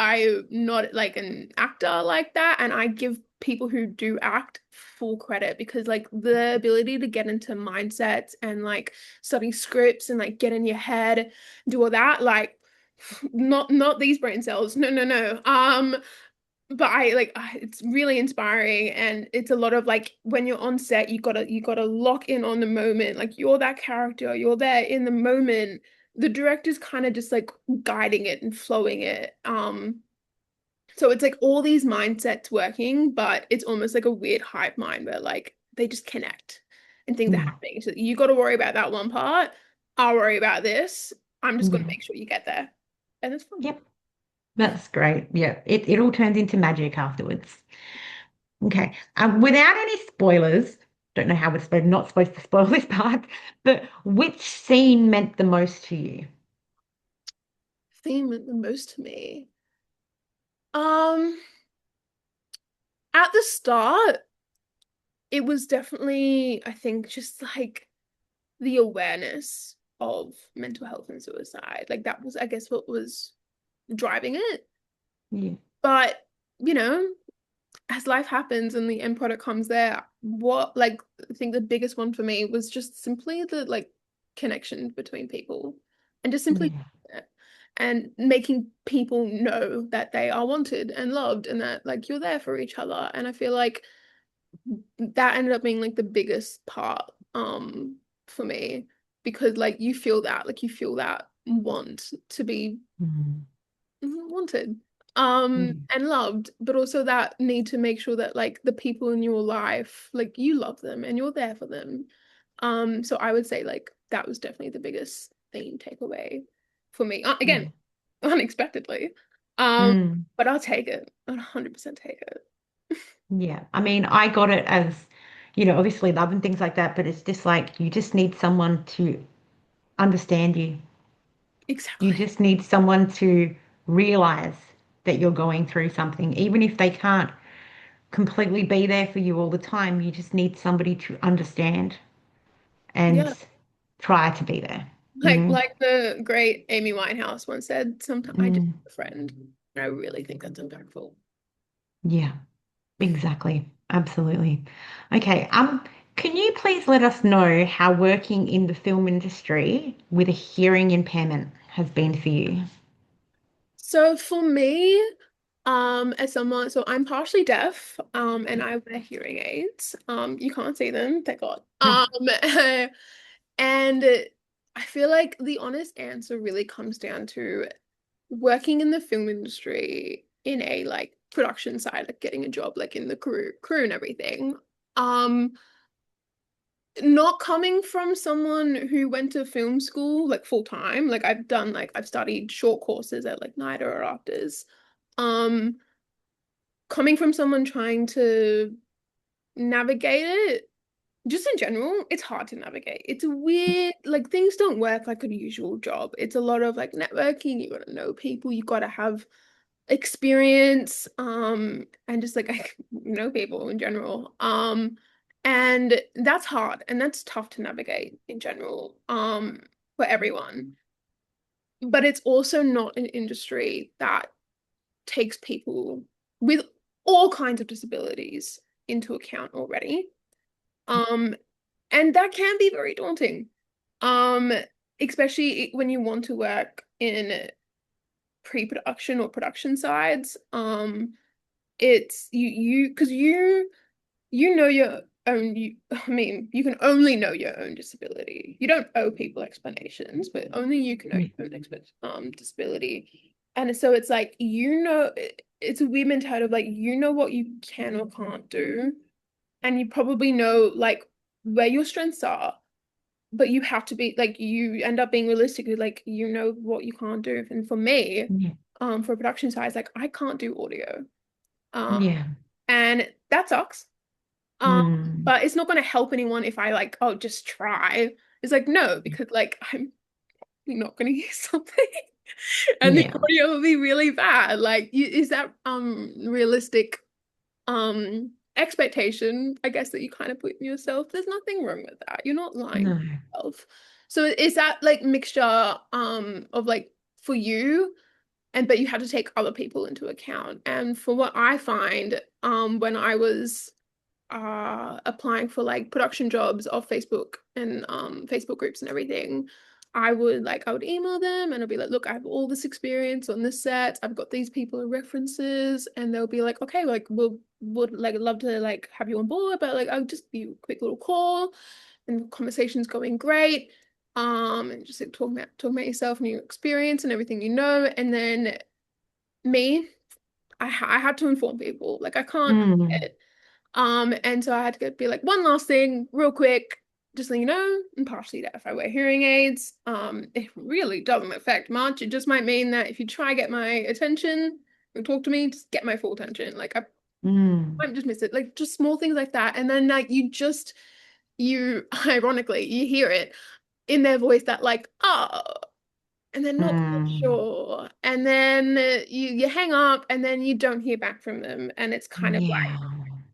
Speaker 2: not like an actor like that, and I give people who do act full credit, because like the ability to get into mindsets and like study scripts and like get in your head, do all that, like not these brain cells. No, no, no. But I like, it's really inspiring, and it's a lot of like when you're on set, you gotta lock in on the moment. Like, you're that character, you're there in the moment. The director's kind of just like guiding it and flowing it. So it's like all these mindsets working, but it's almost like a weird hive mind where like they just connect and things are
Speaker 1: Yeah.
Speaker 2: happening. So you got to worry about that one part. I'll worry about this. I'm just gonna
Speaker 1: Yeah.
Speaker 2: make sure you get there, and it's fun.
Speaker 1: Yep. That's great. Yeah. It all turns into magic afterwards. Okay. Without any spoilers, don't know how we're not supposed to spoil this part, but which scene meant the most to you?
Speaker 2: Theme meant the most to me. Um, at the start, it was definitely, I think, just like the awareness of mental health and suicide. Like, that was, I guess, what was driving it.
Speaker 1: Yeah.
Speaker 2: But, you know, as life happens and the end product comes there, what, like, I think the biggest one for me was just simply the like connection between people, and just simply
Speaker 1: Yeah.
Speaker 2: and making people know that they are wanted and loved, and that like you're there for each other. And I feel like that ended up being like the biggest part for me, because like you feel that want to be
Speaker 1: Mm.
Speaker 2: wanted
Speaker 1: Yeah.
Speaker 2: and loved, but also that need to make sure that like the people in your life, like, you love them and you're there for them. So I would say like that was definitely the biggest theme takeaway for me, again,
Speaker 1: Yeah.
Speaker 2: unexpectedly. um
Speaker 1: Mm.
Speaker 2: but I'll take it. I'll 100% take it.
Speaker 1: Yeah. I mean, I got it as, obviously love and things like that, but it's just like you just need someone to understand you. You
Speaker 2: Exactly.
Speaker 1: just need someone to realize that you're going through something, even if they can't. completely be there for you all the time. You just need somebody to understand and
Speaker 2: Yeah.
Speaker 1: try to be there.
Speaker 2: Like
Speaker 1: Mm,
Speaker 2: like the great Amy Winehouse once said, sometimes I just
Speaker 1: mm,
Speaker 2: need a friend. And I really think that's impactful.
Speaker 1: yeah, exactly. Absolutely. Okay, can you please let us know how working in the film industry with a hearing impairment has been for you?
Speaker 2: So for me, as someone, so I'm partially deaf, and I wear hearing aids. You can't see them, thank God. And I feel like the honest answer really comes down to working in the film industry in a like production side, like getting a job like in the crew and everything. Um, not coming from someone who went to film school like full time, like I've studied short courses at like NIDA or afters. Um, coming from someone trying to navigate it, just in general, it's hard to navigate. It's weird, like things don't work like a usual job. It's a lot of like networking, you gotta know people, you gotta have experience, and just like I know people in general. And that's hard and that's tough to navigate in general, for everyone. But it's also not an industry that takes people with all kinds of disabilities into account already. Um, and that can be very daunting. Um, especially when you want to work in pre-production or production sides. It's you because you know your own I mean, you can only know your own disability. You don't owe people explanations, but only you can know
Speaker 1: Yeah.
Speaker 2: your own disability. And so it's like it's a weird mentality of like you know what you can or can't do, and you probably know like where your strengths are, but you have to be like you end up being realistic, like you know what you can't do. And for me,
Speaker 1: Yeah.
Speaker 2: for production size, like I can't do audio. Um,
Speaker 1: Yeah.
Speaker 2: and that sucks. Um,
Speaker 1: Mm,
Speaker 2: but it's not going to help anyone if I like, oh, just try. It's like, no, because like I'm not going to hear something and the
Speaker 1: yeah.
Speaker 2: audio will be really bad. Like, is that realistic expectation, I guess, that you kind of put in yourself? There's nothing wrong with that. You're not lying to
Speaker 1: No.
Speaker 2: yourself. So is that like mixture of like for you and but you had to take other people into account. And for what I find, when I was applying for like production jobs off Facebook and Facebook groups and everything, I would email them and I'd be like, look, I have all this experience on this set. I've got these people as references, and they'll be like, okay, like we'll would like love to like have you on board, but like I'll just be a quick little call and conversation's going great. And just like talking about yourself and your experience and everything you know, and then me, I had to inform people. Like I can't
Speaker 1: Mm,
Speaker 2: forget. And so I had to go be like, one last thing, real quick, just so you know, I'm partially deaf. I wear hearing aids. It really doesn't affect much. It just might mean that if you try get my attention and talk to me, just get my full attention. Like I
Speaker 1: mm,
Speaker 2: might just miss it. Like just small things like that. And then like you ironically, you hear it in their voice that like, oh, and they're not quite
Speaker 1: mm.
Speaker 2: sure. And then you hang up and then you don't hear back from them. And it's kind of like,
Speaker 1: Yeah.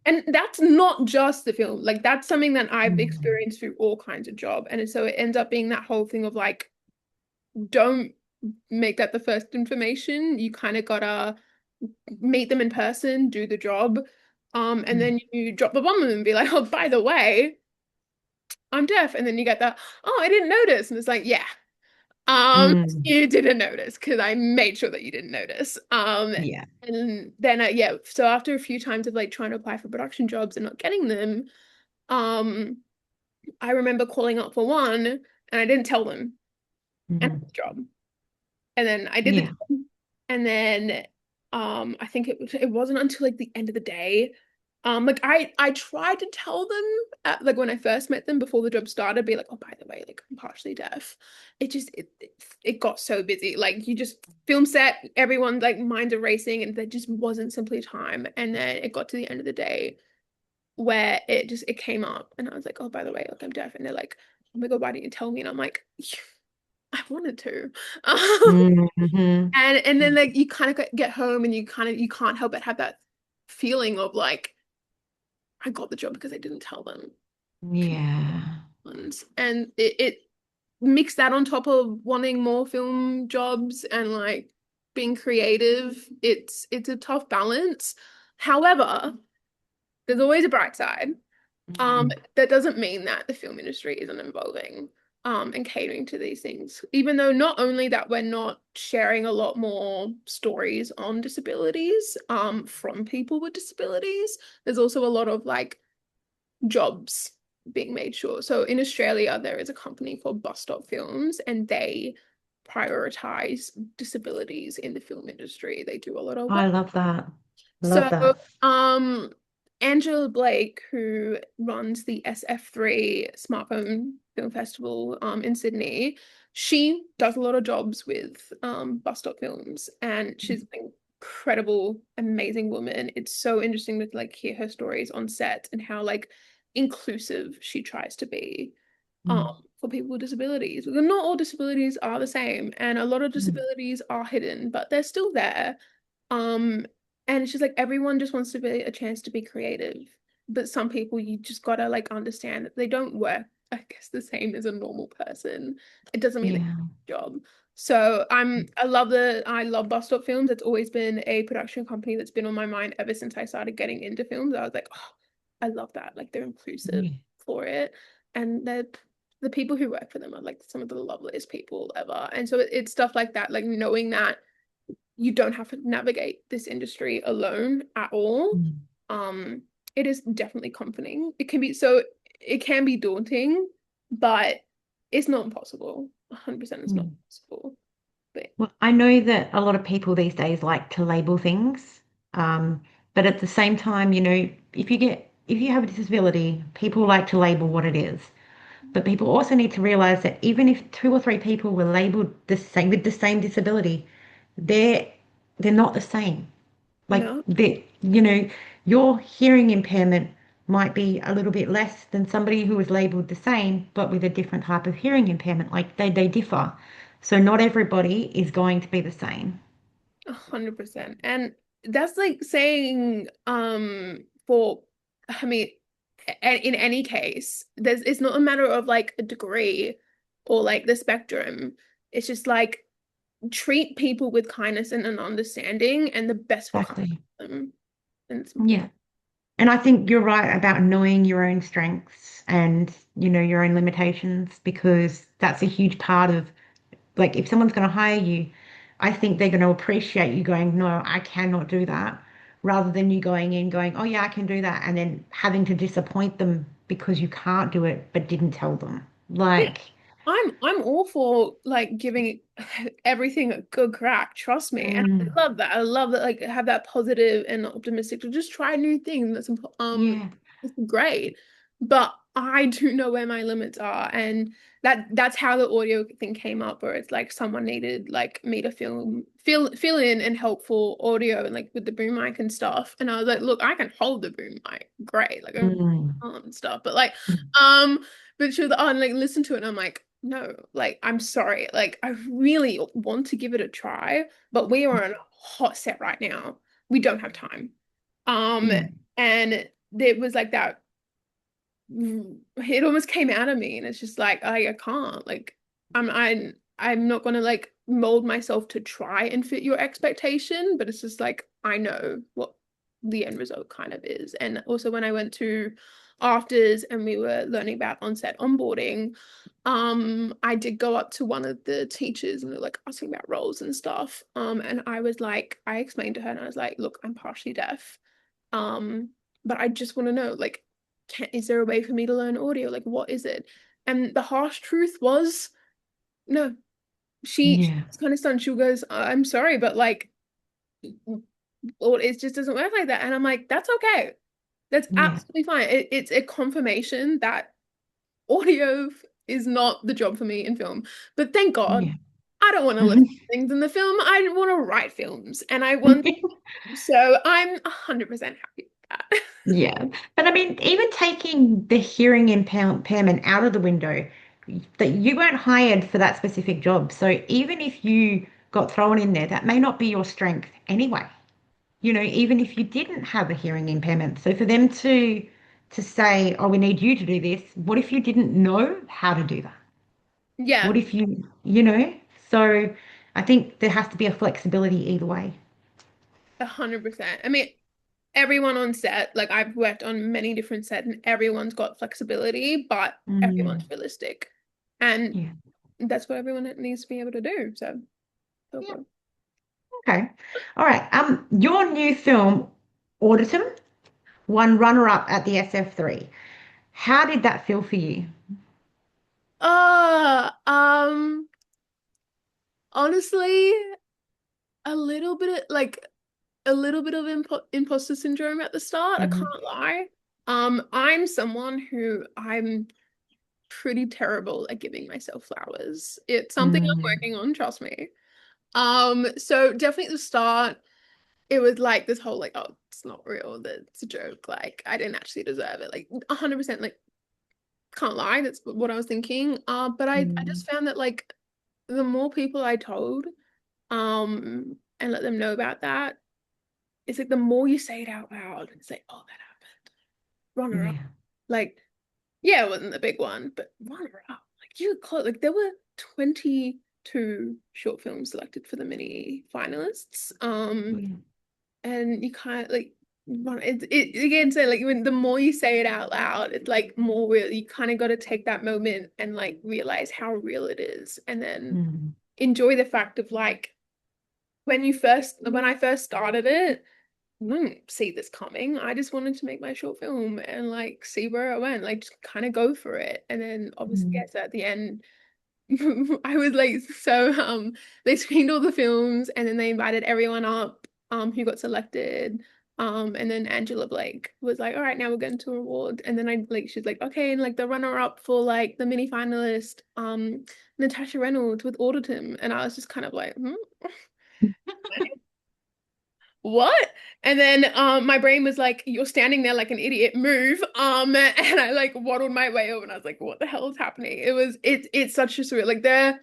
Speaker 2: and that's not just the film. Like that's something that I've
Speaker 1: Mm,
Speaker 2: experienced through all kinds of job. And so it ends up being that whole thing of like, don't make that the first information. You kind of gotta meet them in person, do the job. And
Speaker 1: mm,
Speaker 2: then you drop the bomb on them and be like, oh, by the way, I'm deaf. And then you get that, oh, I didn't notice. And it's like, yeah,
Speaker 1: mm.
Speaker 2: you didn't notice because I made sure that you didn't notice.
Speaker 1: Yeah.
Speaker 2: And then yeah, so after a few times of like trying to apply for production jobs and not getting them, um, I remember calling up for one and I didn't tell them and I
Speaker 1: Mhm.
Speaker 2: got the job. And then I did the
Speaker 1: Yeah.
Speaker 2: job, and then I think it wasn't until like the end of the day. Like I tried to tell them like when I first met them before the job started, be like, oh, by the way, like I'm partially deaf. It got so busy. Like you just film set, everyone like minds are racing, and there just wasn't simply time. And then it got to the end of the day where it came up, and I was like, oh, by the way, like I'm deaf, and they're like, oh my God, why didn't you tell me? And I'm like, I wanted to.
Speaker 1: Mhm.
Speaker 2: And then like you kind of get home and you kind of you can't help but have that feeling of like I got the job because I didn't tell them.
Speaker 1: Yeah.
Speaker 2: And it mix that on top of wanting more film jobs and like being creative. It's a tough balance. However, there's always a bright side.
Speaker 1: Mm.
Speaker 2: That doesn't mean that the film industry isn't evolving and catering to these things. Even though not only that we're not sharing a lot more stories on disabilities from people with disabilities, there's also a lot of like jobs being made sure. So in Australia, there is a company called Bus Stop Films, and they prioritize disabilities in the film industry. They do a lot of work.
Speaker 1: I love that. Love
Speaker 2: So,
Speaker 1: that.
Speaker 2: um, Angela Blake, who runs the SF3 Smartphone Film Festival, in Sydney, she does a lot of jobs with Bus Stop Films, and she's an incredible, amazing woman. It's so interesting to like hear her stories on set and how like inclusive she tries to be
Speaker 1: Mm.
Speaker 2: for people with disabilities. Because not all disabilities are the same, and a lot of
Speaker 1: Mm.
Speaker 2: disabilities are hidden, but they're still there. Um, and it's just like everyone just wants to be a chance to be creative. But some people you just gotta like understand that they don't work, I guess, the same as a normal person. It doesn't mean they
Speaker 1: Yeah.
Speaker 2: have a job. So I love Bus Stop Films. It's always been a production company that's been on my mind ever since I started getting into films. I was like, oh, I love that. Like they're inclusive
Speaker 1: Yeah.
Speaker 2: for it. And the people who work for them are like some of the loveliest people ever. And so it's stuff like that, like knowing that you don't have to navigate this industry alone at all.
Speaker 1: Mm.
Speaker 2: Um, it is definitely comforting. It can be daunting, but it's not impossible. 100% it's not
Speaker 1: Mm.
Speaker 2: possible. But
Speaker 1: Well, I know that a lot of people these days like to label things, um, but at the same time, if you have a disability, people like to label what it is. But people also need to realize that even if two or three people were labeled the same with the same disability, they're they're not the same. Like
Speaker 2: no,
Speaker 1: your hearing impairment might be a little bit less than somebody who is labeled the same, but with a different type of hearing impairment. Like they differ. So not everybody is going to be the same.
Speaker 2: 100%. And that's like saying, for, I mean, in any case, it's not a matter of like a degree or like the spectrum. It's just like treat people with kindness and an understanding, and the best will come
Speaker 1: Exactly.
Speaker 2: from them. And it's
Speaker 1: Yeah. And I think you're right about knowing your own strengths and, your own limitations because that's a huge part of, like, if someone's going to hire you, I think they're going to appreciate you going, no, I cannot do that, rather than you going in going, oh, yeah, I can do that, and then having to disappoint them because you can't do it but didn't tell them.
Speaker 2: yeah,
Speaker 1: Like,
Speaker 2: I'm all for like giving everything a good crack. Trust me, and I
Speaker 1: mm,
Speaker 2: love that. I love that. Like have that positive and optimistic to just try new things.
Speaker 1: yeah,
Speaker 2: it's great. But I do know where my limits are, and that's how the audio thing came up, where it's like someone needed like me to fill in and help for audio and like with the boom mic and stuff. And I was like, look, I can hold the boom mic, great, like I'm
Speaker 1: mm,
Speaker 2: and stuff. But like, um. But she was on like listen to it and I'm like, no, like I'm sorry. Like I really want to give it a try, but we are on a hot set right now. We don't have time. Um
Speaker 1: yeah,
Speaker 2: and it was like that it almost came out of me and it's just like I can't. Like I'm not gonna like mold myself to try and fit your expectation, but it's just like I know what the end result kind of is. And also when I went to afters and we were learning about onset onboarding, I did go up to one of the teachers and they were like asking about roles and stuff. And I was like, I explained to her and I was like, look, I'm partially deaf. Um, but I just want to know, like, is there a way for me to learn audio? Like, what is it? And the harsh truth was, no. She
Speaker 1: yeah,
Speaker 2: was kind of stunned. She goes, I'm sorry, but like, well, it just doesn't work like that. And I'm like, that's okay. That's
Speaker 1: yeah,
Speaker 2: absolutely fine. It's a confirmation that audio is not the job for me in film. But thank God,
Speaker 1: yeah.
Speaker 2: I don't want to listen to things in the film. I want to write films, and I want. So I'm 100% happy with that.
Speaker 1: Yeah. But I mean, even taking the hearing impairment out of the window, that you weren't hired for that specific job. So even if you got thrown in there, that may not be your strength anyway. Even if you didn't have a hearing impairment. So for them to to say, oh, we need you to do this. What if you didn't know how to do that? What
Speaker 2: Yeah,
Speaker 1: if you know? So I think there has to be a flexibility either way.
Speaker 2: 100%. I mean, everyone on set, like I've worked on many different sets and everyone's got flexibility, but everyone's
Speaker 1: Mm,
Speaker 2: realistic. And
Speaker 1: yeah.
Speaker 2: that's what everyone needs to be able to do. So go
Speaker 1: Yeah.
Speaker 2: for it.
Speaker 1: Okay. All right. Your new film, Auditum, won runner-up at the SF3. How did that feel for you?
Speaker 2: Uh, um, honestly, a little bit of, like a little bit of imposter syndrome at the start. I
Speaker 1: Hmm.
Speaker 2: can't lie. I'm someone who I'm pretty terrible at giving myself flowers. It's something I'm
Speaker 1: Mm,
Speaker 2: working on, trust me. So definitely at the start, it was like this whole like, oh, it's not real, that's a joke. Like I didn't actually deserve it. Like 100% like can't lie, that's what I was thinking. But I
Speaker 1: mm,
Speaker 2: just found that like the more people I told, and let them know about that, it's like the more you say it out loud, it's like, oh, that happened. Runner up.
Speaker 1: yeah.
Speaker 2: Like, yeah, it wasn't the big one, but runner up. Like you close like there were 22 short films selected for the mini finalists.
Speaker 1: Yeah.
Speaker 2: And you kind of like it again so like when the more you say it out loud, it's like more real. You kind of got to take that moment and like realize how real it is, and then
Speaker 1: Mm,
Speaker 2: enjoy the fact of like when I first started it, I didn't see this coming. I just wanted to make my short film and like see where it went, like just kind of go for it. And then obviously,
Speaker 1: mm,
Speaker 2: yes, at the end, I was like, so they screened all the films and then they invited everyone up who got selected. And then Angela Blake was like, all right, now we're going to award. And then I like she's like, okay, and like the runner-up for like the mini finalist, Natasha Reynolds with Auditum. And I was just kind of like, hmm, what? And then my brain was like, you're standing there like an idiot, move. And I like waddled my way over and I was like, what the hell is happening? It's such a surreal like there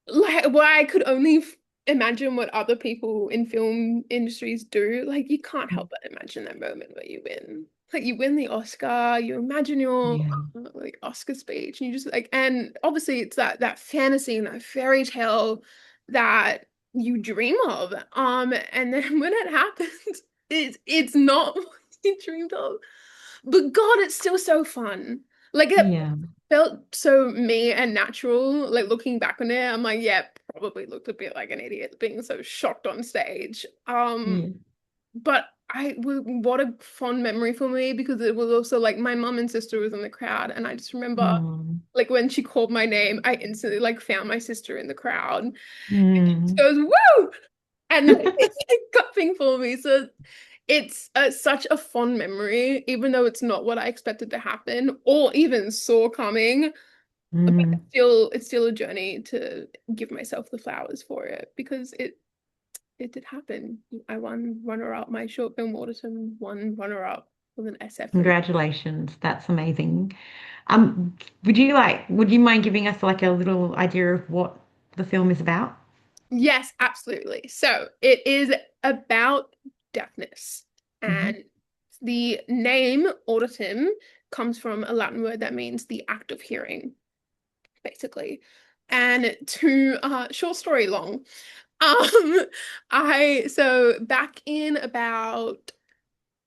Speaker 2: like where I could only imagine what other people in film industries do. Like you can't help but imagine that moment where you win. Like you win the Oscar, you imagine your
Speaker 1: yeah.
Speaker 2: like Oscar speech, and you just like, and obviously it's that fantasy and that fairy tale that you dream of. And then when it happens, it's not what you dreamed of. But God, it's still so fun. Like it
Speaker 1: Yeah.
Speaker 2: felt so me and natural. Like looking back on it, I'm like, yeah, probably looked a bit like an idiot being so shocked on stage.
Speaker 1: Yeah.
Speaker 2: But what a fond memory for me because it was also like my mum and sister was in the crowd, and I just remember
Speaker 1: Mm,
Speaker 2: like when she called my name, I instantly like found my sister in the crowd. She
Speaker 1: mm.
Speaker 2: goes, "Woo!" and like, clapping for me. So it's such a fond memory, even though it's not what I expected to happen or even saw coming. But
Speaker 1: Mm.
Speaker 2: it's still a journey to give myself the flowers for it because it did happen. I won runner up. My short film Audition won runner up with an SF3.
Speaker 1: Congratulations. That's amazing. Would you mind giving us like a little idea of what the film is about?
Speaker 2: Yes, absolutely. So it is about deafness,
Speaker 1: Hmm.
Speaker 2: and the name auditum comes from a Latin word that means the act of hearing, basically. And to short story long, um, I so back in about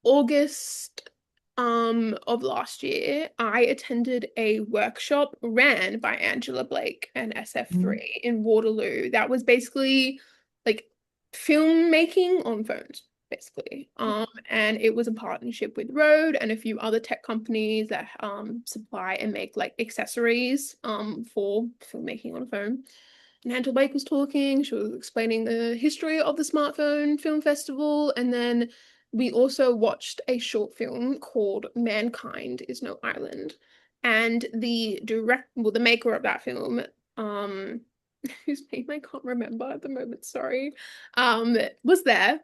Speaker 2: August of last year, I attended a workshop ran by Angela Blake and
Speaker 1: Mm.
Speaker 2: SF3 in Waterloo. That was basically like filmmaking on phones, basically. And it was a partnership with Rode and a few other tech companies that supply and make like accessories for filmmaking on a phone. And Angela Blake was talking, she was explaining the history of the smartphone film festival, and then we also watched a short film called Mankind is No Island. And the maker of that film, um, whose name I can't remember at the moment, sorry, was there.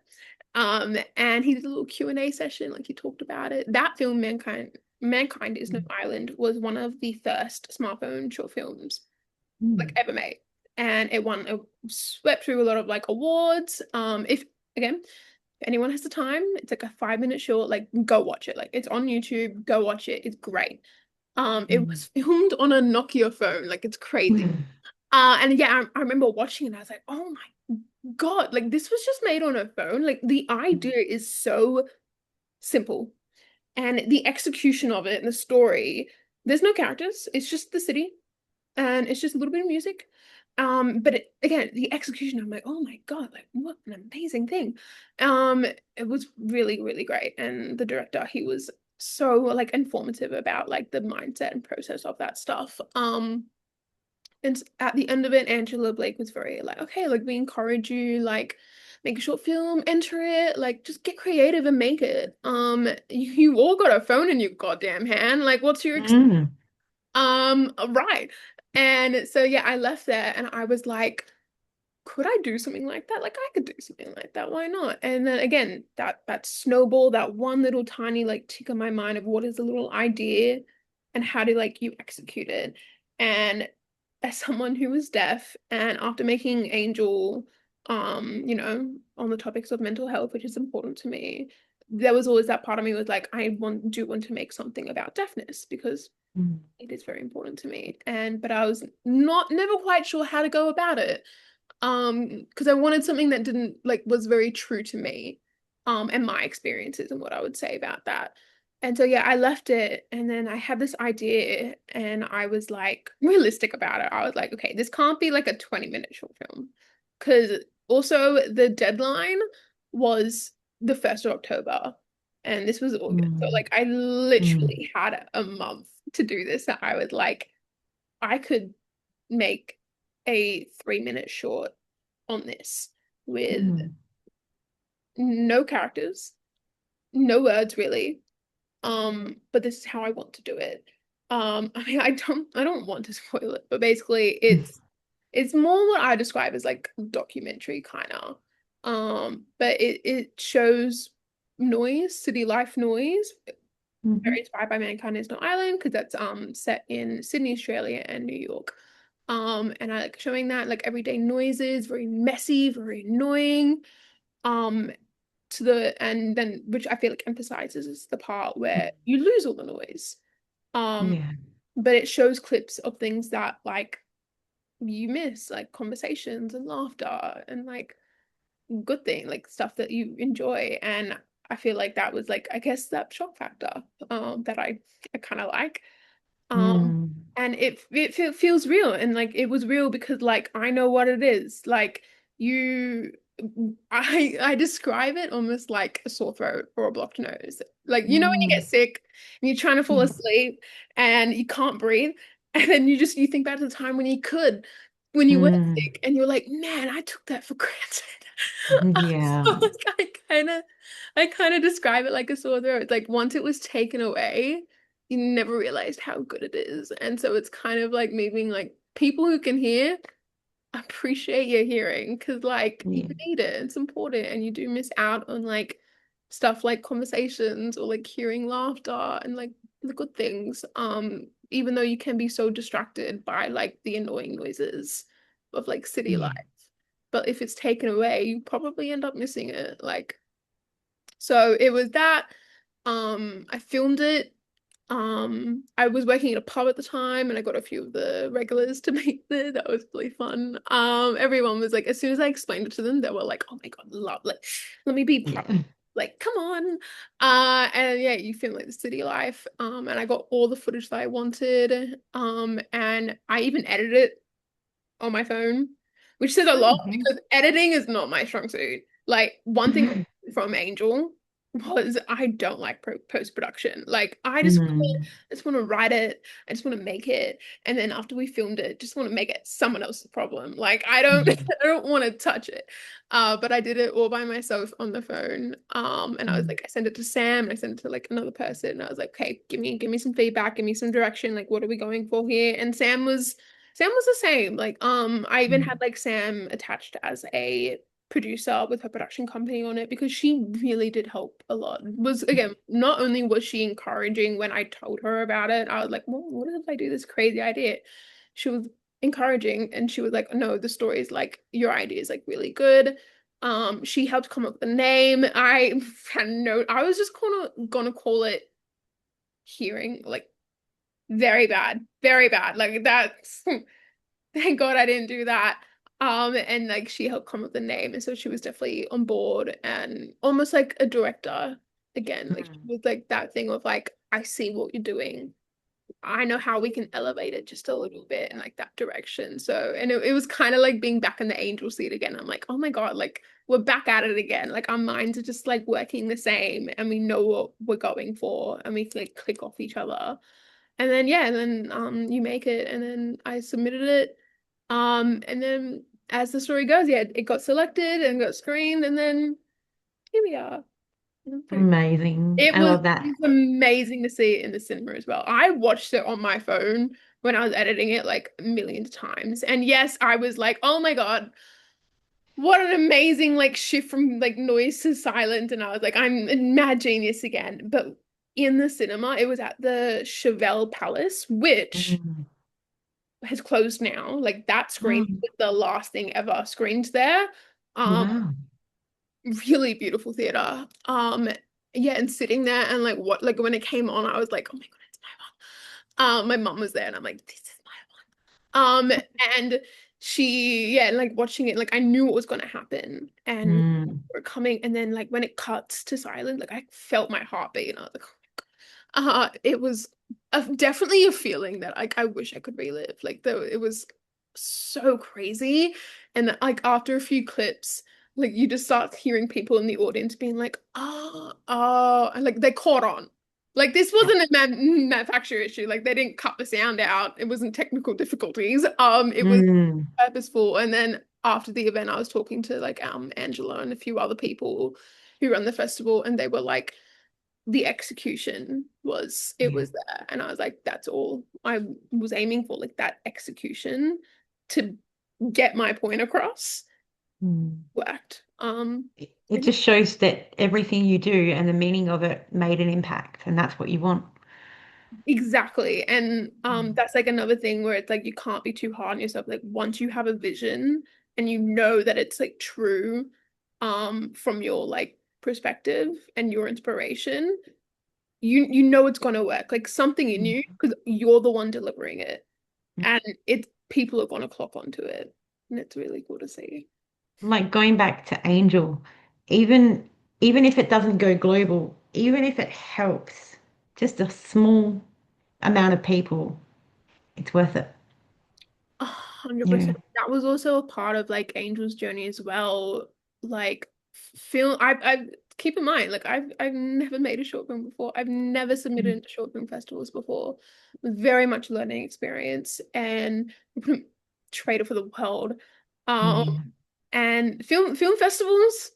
Speaker 2: And he did a little Q&A session, like he talked about it. That film, Mankind is No Island, was one of the first smartphone short films like
Speaker 1: Mm.
Speaker 2: ever made. And it swept through a lot of like awards. If again, If anyone has the time, it's like a 5 minute short, like go watch it. Like it's on YouTube, go watch it. It's great. It was
Speaker 1: Mm.
Speaker 2: filmed on a Nokia phone, like it's crazy. And yeah, I remember watching it and I was like, oh my God, like this was just made on a phone. Like the idea is so simple. And the execution of it and the story, there's no characters. It's just the city and it's just a little bit of music. But again, the execution, I'm like, oh my God, like what an amazing thing. It was really, really great. And the director, he was so like informative about like the mindset and process of that stuff. And at the end of it, Angela Blake was very like, okay, like we encourage you, like make a short film, enter it, like just get creative and make it. You all got a phone in your goddamn hand. Like, what's your
Speaker 1: Mm.
Speaker 2: right. And so yeah, I left there and I was like, could I do something like that? Like I could do something like that. Why not? And then again, that snowball, that one little tiny like tick in my mind of what is a little idea and how do like you execute it. And as someone who was deaf and after making Angel, on the topics of mental health, which is important to me, there was always that part of me was like, do want to make something about deafness because
Speaker 1: Mm.
Speaker 2: it is very important to me. But I was not never quite sure how to go about it. Because I wanted something that didn't like was very true to me, and my experiences and what I would say about that. And so yeah, I left it and then I had this idea and I was like realistic about it. I was like, okay, this can't be like a 20-minute short film. Because also the deadline was the 1st of October and this was August. So
Speaker 1: Mm.
Speaker 2: like I
Speaker 1: Mm.
Speaker 2: literally had a month to do this. That I was like, I could make a 3 minute short on this with
Speaker 1: Mm.
Speaker 2: no characters, no words really. But this is how I want to do it. I mean, I don't want to spoil it, but basically it's more what I describe as like documentary kind of. But it shows noise, city life noise,
Speaker 1: Mhm.
Speaker 2: very inspired by Mankind Is No Island because that's set in Sydney, Australia and New York. And I like showing that like everyday noises, very messy, very annoying. Um and then which I feel like emphasizes is the part where you lose all the noise. Um
Speaker 1: Yeah.
Speaker 2: but it shows clips of things that like you miss, like conversations and laughter and like good thing, like stuff that you enjoy. And I feel like that was like I guess that shock factor that I kind of like. Um,
Speaker 1: Mm.
Speaker 2: and it feels real and like it was real because like I know what it is. Like you I describe it almost like a sore throat or a blocked nose. Like when you get
Speaker 1: Mm.
Speaker 2: sick and you're trying to fall
Speaker 1: Mm.
Speaker 2: asleep and you can't breathe and then you think back to the time when you could when you were
Speaker 1: Mm.
Speaker 2: sick and you're like, man, I took that for granted.
Speaker 1: Yeah.
Speaker 2: So like, I kind of describe it like a sore throat. It's like once it was taken away, you never realized how good it is. And so it's kind of like maybe like people who can hear appreciate your hearing because like you
Speaker 1: Yeah.
Speaker 2: need it. It's important and you do miss out on like stuff like conversations or like hearing laughter and like the good things. Even though you can be so distracted by like the annoying noises of like city life.
Speaker 1: Yeah.
Speaker 2: But if it's taken away, you probably end up missing it. Like so it was that. I filmed it. I was working at a pub at the time and I got a few of the regulars to make it. That was really fun. Everyone was like, as soon as I explained it to them, they were like, oh my God, love, like, let me be part of
Speaker 1: Yeah.
Speaker 2: it. Like, come on. And yeah, you film like the city life. And I got all the footage that I wanted. And I even edited it on my phone, which says a lot
Speaker 1: Okay.
Speaker 2: because editing is not my strong suit. Like one thing from Angel was I don't like post-production. Like
Speaker 1: Mm.
Speaker 2: I just want to write it, I just want to make it, and then after we filmed it, just want to make it someone else's problem. Like I don't
Speaker 1: Yeah.
Speaker 2: I don't want to touch it. But I did it all by myself on the phone. And I was
Speaker 1: Mm.
Speaker 2: like, I sent it to Sam and I sent it to like another person. And I was like, okay, give me some feedback, give me some direction. Like, what are we going for here? And Sam was the same. Like, I even
Speaker 1: Mm.
Speaker 2: had like Sam attached as a producer with her production company on it because she really did help a lot. Was again, not only was she encouraging when I told her about it, I was like, well, what if I do this crazy idea? She was encouraging and she was like, no, the story is like your idea is like really good. She helped come up with the name. I had no, I was just gonna call it hearing, like very bad, very bad. Like that's thank God I didn't do that. And like she helped come up with the name, and so she was definitely on board and almost like a director again. Like she
Speaker 1: Mm.
Speaker 2: was like that thing of like, I see what you're doing. I know how we can elevate it just a little bit in like that direction. So, and it was kind of like being back in the angel seat again. I'm like, oh my God, like we're back at it again. Like our minds are just like working the same and we know what we're going for and we like click off each other. And then yeah, and then you make it and then I submitted it. And then as the story goes, yeah, it got selected and got screened and then here we are. I'm pretty
Speaker 1: Amazing.
Speaker 2: it
Speaker 1: I
Speaker 2: was,
Speaker 1: love that.
Speaker 2: it was amazing to see it in the cinema as well. I watched it on my phone when I was editing it like millions of times. And yes, I was like, oh my God, what an amazing like shift from like noise to silent. And I was like, I'm a mad genius again. But in the cinema, it was at the Chevelle Palace, which
Speaker 1: Mm.
Speaker 2: has closed now. Like that screen
Speaker 1: Oh,
Speaker 2: was the last thing ever screened there. Um,
Speaker 1: wow.
Speaker 2: really beautiful theater. Yeah, and sitting there and like what like when it came on, I was like, oh my God, it's my one. My mom was there and I'm like, this is my one. And she, yeah, like watching it, like I knew what was gonna happen and
Speaker 1: Mm.
Speaker 2: we're coming, and then like when it cuts to silent, like I felt my heartbeat and I was like, it was definitely a feeling that like I wish I could relive. Like though it was so crazy. And like after a few clips, like you just start hearing people in the audience being like, oh, oh, and like they caught on. Like this
Speaker 1: Yeah.
Speaker 2: wasn't a manufacturer issue. Like they didn't cut the sound out. It wasn't technical difficulties. It was
Speaker 1: Mm.
Speaker 2: purposeful. And then after the event, I was talking to like Angela and a few other people who run the festival, and they were like, the execution was it
Speaker 1: Yeah.
Speaker 2: was there, and I was like, that's all I was aiming for, like that execution to get my point across
Speaker 1: Mm.
Speaker 2: worked.
Speaker 1: It
Speaker 2: And
Speaker 1: just shows that everything you do and the meaning of it made an impact, and that's what you want.
Speaker 2: exactly, and
Speaker 1: Mm.
Speaker 2: that's like another thing where it's like you can't be too hard on yourself. Like once you have a vision and you know that it's like true from your like perspective and your inspiration, you know it's gonna work, like something in you, because you're the one delivering it,
Speaker 1: Mm.
Speaker 2: and it people are gonna clock onto it, and it's really cool to see.
Speaker 1: Like going back to Angel, even even if it doesn't go global, even if it helps just a small amount of people, it's worth it.
Speaker 2: 100%.
Speaker 1: Yeah.
Speaker 2: That was also a part of like Angel's journey as well. Like film, I keep in mind, like I've never made a short film before. I've never
Speaker 1: Mm.
Speaker 2: submitted to short film festivals before. It was very much a learning experience and trade it for the world. Um,
Speaker 1: Yeah.
Speaker 2: and film festivals,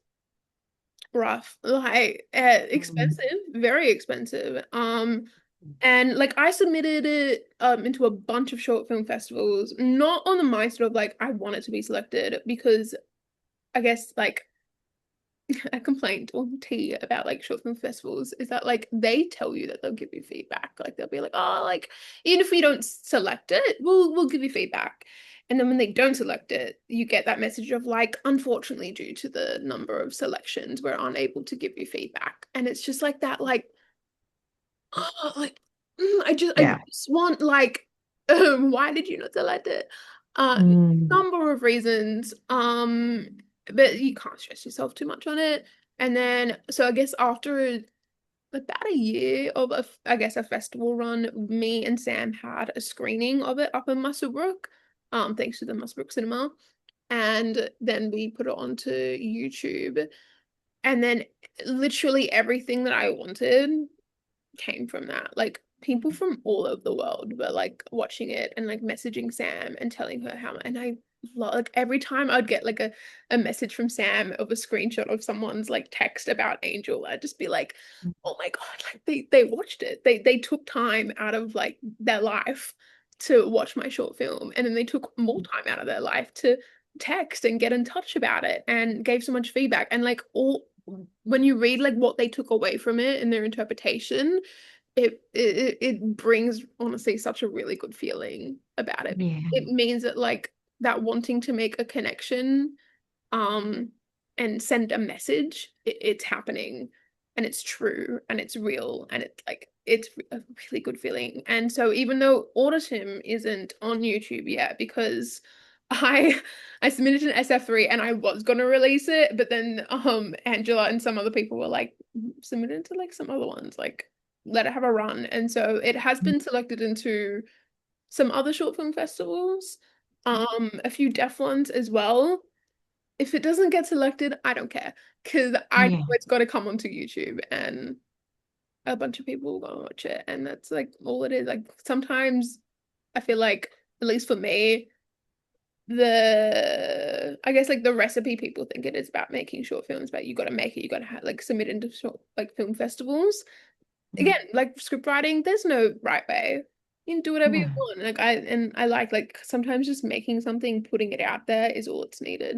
Speaker 2: rough, like
Speaker 1: Mm.
Speaker 2: expensive, very expensive. And like I submitted it into a bunch of short film festivals, not on the mindset of like I want it to be selected, because I guess like a complaint or tea about like short film festivals is that like they tell you that they'll give you feedback. Like they'll be like, oh, like even if we don't select it, we'll give you feedback. And then when they don't select it, you get that message of like, unfortunately, due to the number of selections, we're unable to give you feedback. And it's just like that, like, oh, like I
Speaker 1: Yeah.
Speaker 2: just want like why did you not select it?
Speaker 1: Mm.
Speaker 2: Number of reasons. But you can't stress yourself too much on it. And then so I guess after about a year of I guess a festival run, me and Sam had a screening of it up in Muswellbrook, thanks to the Muswellbrook Cinema. And then we put it onto YouTube. And then literally everything that I wanted came from that. Like people from all over the world were like watching it and like messaging Sam and telling her how, and I like every time I'd get like a message from Sam of a screenshot of someone's like text about Angel, I'd just be like, oh my God, like they watched it. They took time out of like their life to watch my short film. And then they took more time out of their life to text and get in touch about it and gave so much feedback. And like all when you read like what they took away from it and their interpretation, it brings honestly such a really good feeling about it.
Speaker 1: Yeah.
Speaker 2: It means that like that wanting to make a connection, um and send a message, it's happening and it's true and it's real and it's like it's a really good feeling. And so even though Auditum isn't on YouTube yet because I I submitted an SF3 and I was gonna release it, but then Angela and some other people were like submit it to like some other ones, like let it have a run. And so it has been selected into some other short film festivals, a few deaf ones as well. If it doesn't get selected, I don't care because I know
Speaker 1: Yeah.
Speaker 2: it's got to come onto YouTube and a bunch of people will go and watch it, and that's like all it is. Like sometimes I feel like, at least for me, the I guess like the recipe people think it is about making short films, but you got to make it, you got to have like submit into short like film festivals.
Speaker 1: Mm.
Speaker 2: Again, like script writing, there's no right way. You can do whatever you
Speaker 1: No.
Speaker 2: want. I like sometimes just making something, putting it out there is all it's needed.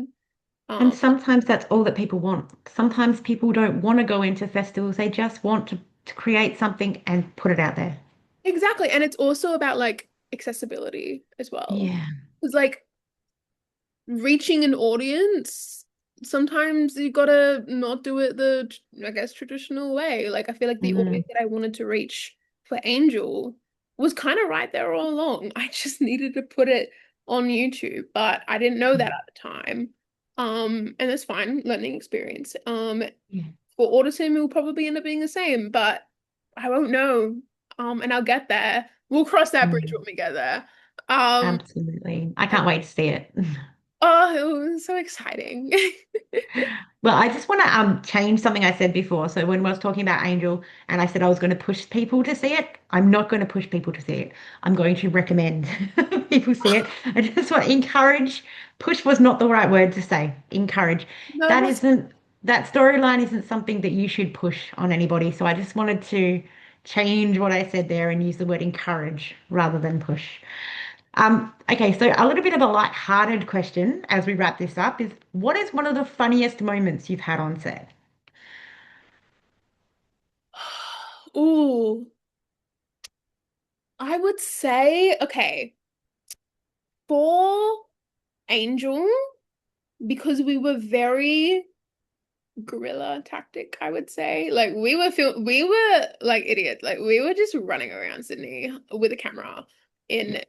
Speaker 1: And
Speaker 2: Um,
Speaker 1: sometimes that's all that people want. Sometimes people don't want to go into festivals. They just want to create something and put it out there.
Speaker 2: exactly. And it's also about like accessibility as well.
Speaker 1: Yeah.
Speaker 2: It's like reaching an audience, sometimes you gotta not do it the, I guess, traditional way. Like I feel like the
Speaker 1: Mm.
Speaker 2: audience that I wanted to reach for Angel was kind of right there all along. I just needed to put it on YouTube, but I didn't know that at the time. And that's fine, learning experience.
Speaker 1: Yeah.
Speaker 2: For Audition, it will probably end up being the same, but I won't know. And I'll get there. We'll cross that bridge when
Speaker 1: Mm.
Speaker 2: we get there. Um,
Speaker 1: Absolutely. I can't wait to see it.
Speaker 2: oh, it was so exciting.
Speaker 1: Well, I just want to change something I said before. So when I was talking about Angel and I said I was going to push people to see it, I'm not going to push people to see it. I'm going to recommend people see it. I just want to encourage. Push was not the right word to say. Encourage.
Speaker 2: No,
Speaker 1: That
Speaker 2: that's
Speaker 1: isn't that storyline isn't something that you should push on anybody. So I just wanted to change what I said there and use the word encourage rather than push. Okay, so a little bit of a light-hearted question as we wrap this up is what is one of the funniest moments you've had on set?
Speaker 2: ooh, I would say, okay, for Angel, because we were very guerrilla tactic, I would say. Like we were like idiots. Like we were just running around Sydney with a camera in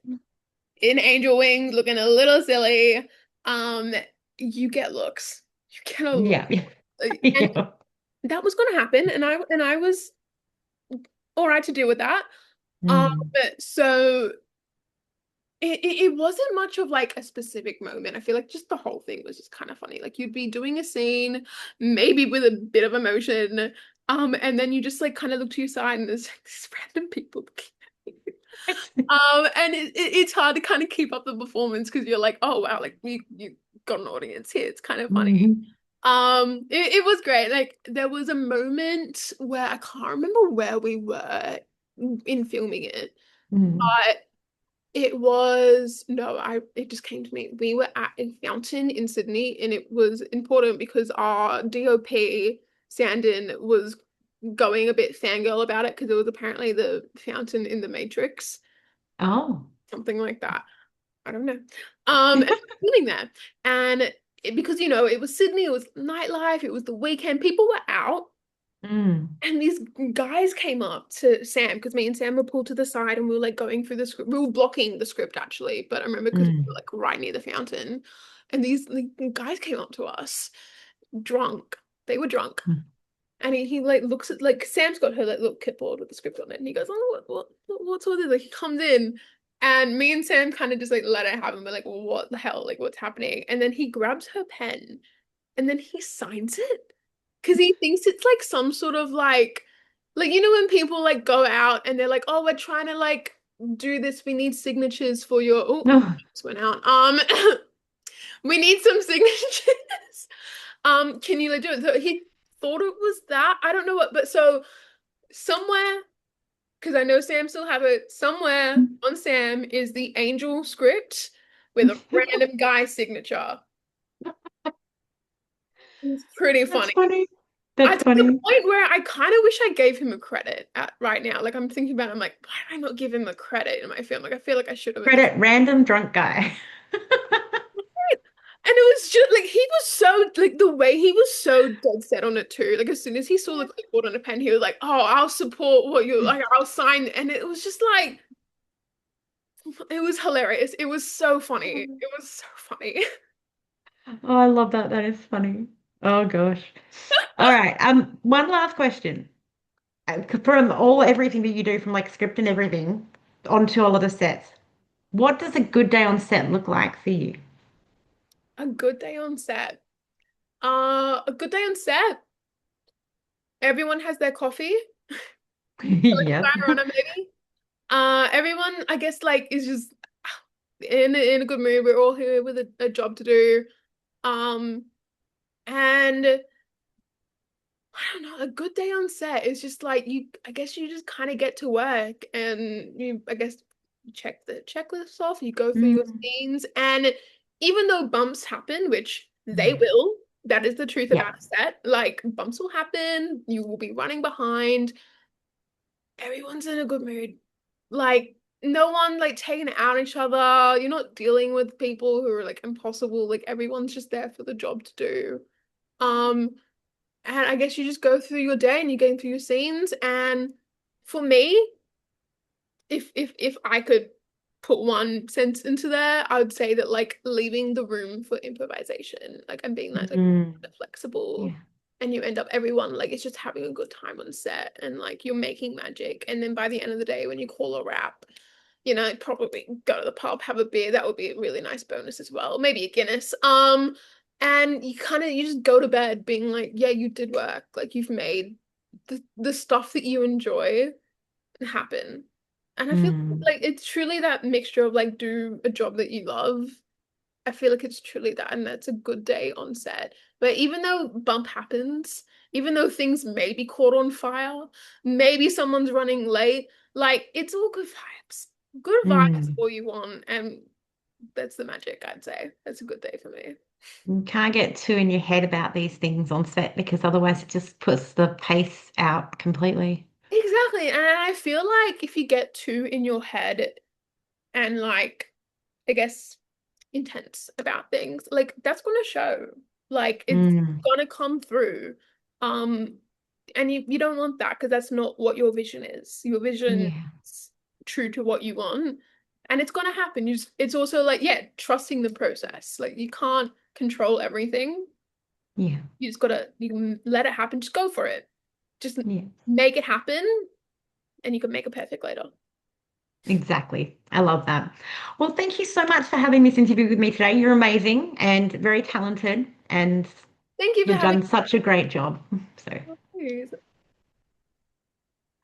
Speaker 2: in angel wings, looking a little silly. Um, you get looks. You get a look.
Speaker 1: Yeah. Yeah.
Speaker 2: And
Speaker 1: Yeah.
Speaker 2: that was gonna happen, and I was all right to deal with that. Um,
Speaker 1: Mm,
Speaker 2: so it wasn't much of like a specific moment. I feel like just the whole thing was just kind of funny. Like you'd be doing a scene, maybe with a bit of emotion, and then you just like kind of look to your side and there's like these random people looking at you. And it's hard to kind of keep up the performance because you're like, oh wow, like you got an audience here. It's kind of funny.
Speaker 1: mhm,
Speaker 2: It was great. Like there was a moment where I can't remember where we were in filming it,
Speaker 1: mm.
Speaker 2: but it was no, I it just came to me. We were at a fountain in Sydney, and it was important because our DOP Sandon was going a bit fangirl about it because it was apparently the fountain in the Matrix,
Speaker 1: Oh.
Speaker 2: something like that. I don't know. And feeling there, and because it was Sydney, it was nightlife, it was the weekend, people were out.
Speaker 1: Mm,
Speaker 2: And these guys came up to Sam because me and Sam were pulled to the side and we were like going through the script. We were blocking the script actually, but I remember because we were
Speaker 1: mm,
Speaker 2: like right near the fountain. And these like, guys came up to us drunk. They were drunk.
Speaker 1: mm.
Speaker 2: And he like looks at like Sam's got her like little clipboard with the script on it. And he goes, oh, what's all this? Like he comes in and me and Sam kind of just like let it happen. We're like, well, what the hell? Like what's happening? And then he grabs her pen and then he signs it because he thinks it's like some sort of like when people like go out and they're like, oh, we're trying to like do this, we need signatures for your oh my
Speaker 1: Oh,
Speaker 2: just went out we need some signatures can you like do it? So he thought it was that, I don't know what, but so somewhere, because I know Sam still have it somewhere on Sam is the angel script with a random guy's signature. It's pretty
Speaker 1: that's
Speaker 2: funny.
Speaker 1: funny.
Speaker 2: I
Speaker 1: That's
Speaker 2: to the
Speaker 1: funny.
Speaker 2: point where I kind of wish I gave him a credit at right now. Like I'm thinking about it, I'm like, why did I not give him a credit in my film? Like I feel like I should have at this.
Speaker 1: Credit random drunk guy.
Speaker 2: And it was just like he was so like the way he was so dead set on it too. Like as soon as he saw the clipboard on a pen, he was like, "Oh, I'll support what you like. I'll sign." And it was just like it was hilarious. It was so funny. It was so funny.
Speaker 1: Oh, I love that. That is funny. Oh gosh. All right. One last question. From everything that you do, from like script and everything, onto a lot of sets. What does a good day on set look like for you?
Speaker 2: A good day on set. A good day on set. Everyone has their coffee, like a
Speaker 1: Yep.
Speaker 2: sign runner maybe. Everyone, I guess, like is just in a good mood. We're all here with a job to do. Um, and I don't know, a good day on set is just like you, I guess you just kind of get to work and you, I guess, check the checklists off, you go through your
Speaker 1: Mm,
Speaker 2: scenes, and even though bumps happen, which they
Speaker 1: mm.
Speaker 2: will, that is the truth about
Speaker 1: Yep.
Speaker 2: a set, like bumps will happen, you will be running behind, everyone's in a good mood. Like, no one like taking it out on each other, you're not dealing with people who are like impossible, like everyone's just there for the job to do. Um, and I guess you just go through your day and you're going through your scenes. And for me, if I could put one sentence into there, I would say that like leaving the room for improvisation, like and being like
Speaker 1: Mm,
Speaker 2: flexible,
Speaker 1: yeah.
Speaker 2: and you end up everyone like it's just having a good time on set and like you're making magic. And then by the end of the day, when you call a wrap, probably go to the pub, have a beer. That would be a really nice bonus as well. Maybe a Guinness. And you just go to bed being like, yeah, you did work. Like you've made the stuff that you enjoy happen. And I feel
Speaker 1: Mm,
Speaker 2: like it's truly that mixture of like do a job that you love. I feel like it's truly that, and that's a good day on set. But even though bump happens, even though things may be caught on fire, maybe someone's running late, like it's all good vibes. Good vibes is
Speaker 1: mm.
Speaker 2: all you want, and that's the magic, I'd say. That's a good day for me.
Speaker 1: You can't get too in your head about these things on set because otherwise it just puts the pace out completely.
Speaker 2: Exactly. And I feel like if you get too in your head and like, I guess intense about things, like that's gonna show. Like it's
Speaker 1: Mm,
Speaker 2: gonna come through. Um, and you don't want that because that's not what your vision is. Your vision
Speaker 1: yeah,
Speaker 2: is true to what you want, and it's gonna happen. It's also like, yeah, trusting the process. Like you can't control everything.
Speaker 1: yeah,
Speaker 2: You just gotta you can let it happen. Just go for it. Just
Speaker 1: yeah,
Speaker 2: make it happen, and you can make it perfect later.
Speaker 1: exactly. I love that. Well, thank you so much for having this interview with me today. You're amazing and very talented, and
Speaker 2: Thank you for
Speaker 1: you've
Speaker 2: having
Speaker 1: done such a great job. So,
Speaker 2: me.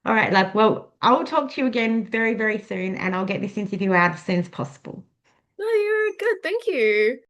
Speaker 1: all right, love. Well, I will talk to you again very, very soon, and I'll get this interview out as soon as possible.
Speaker 2: No, you're good. Thank you.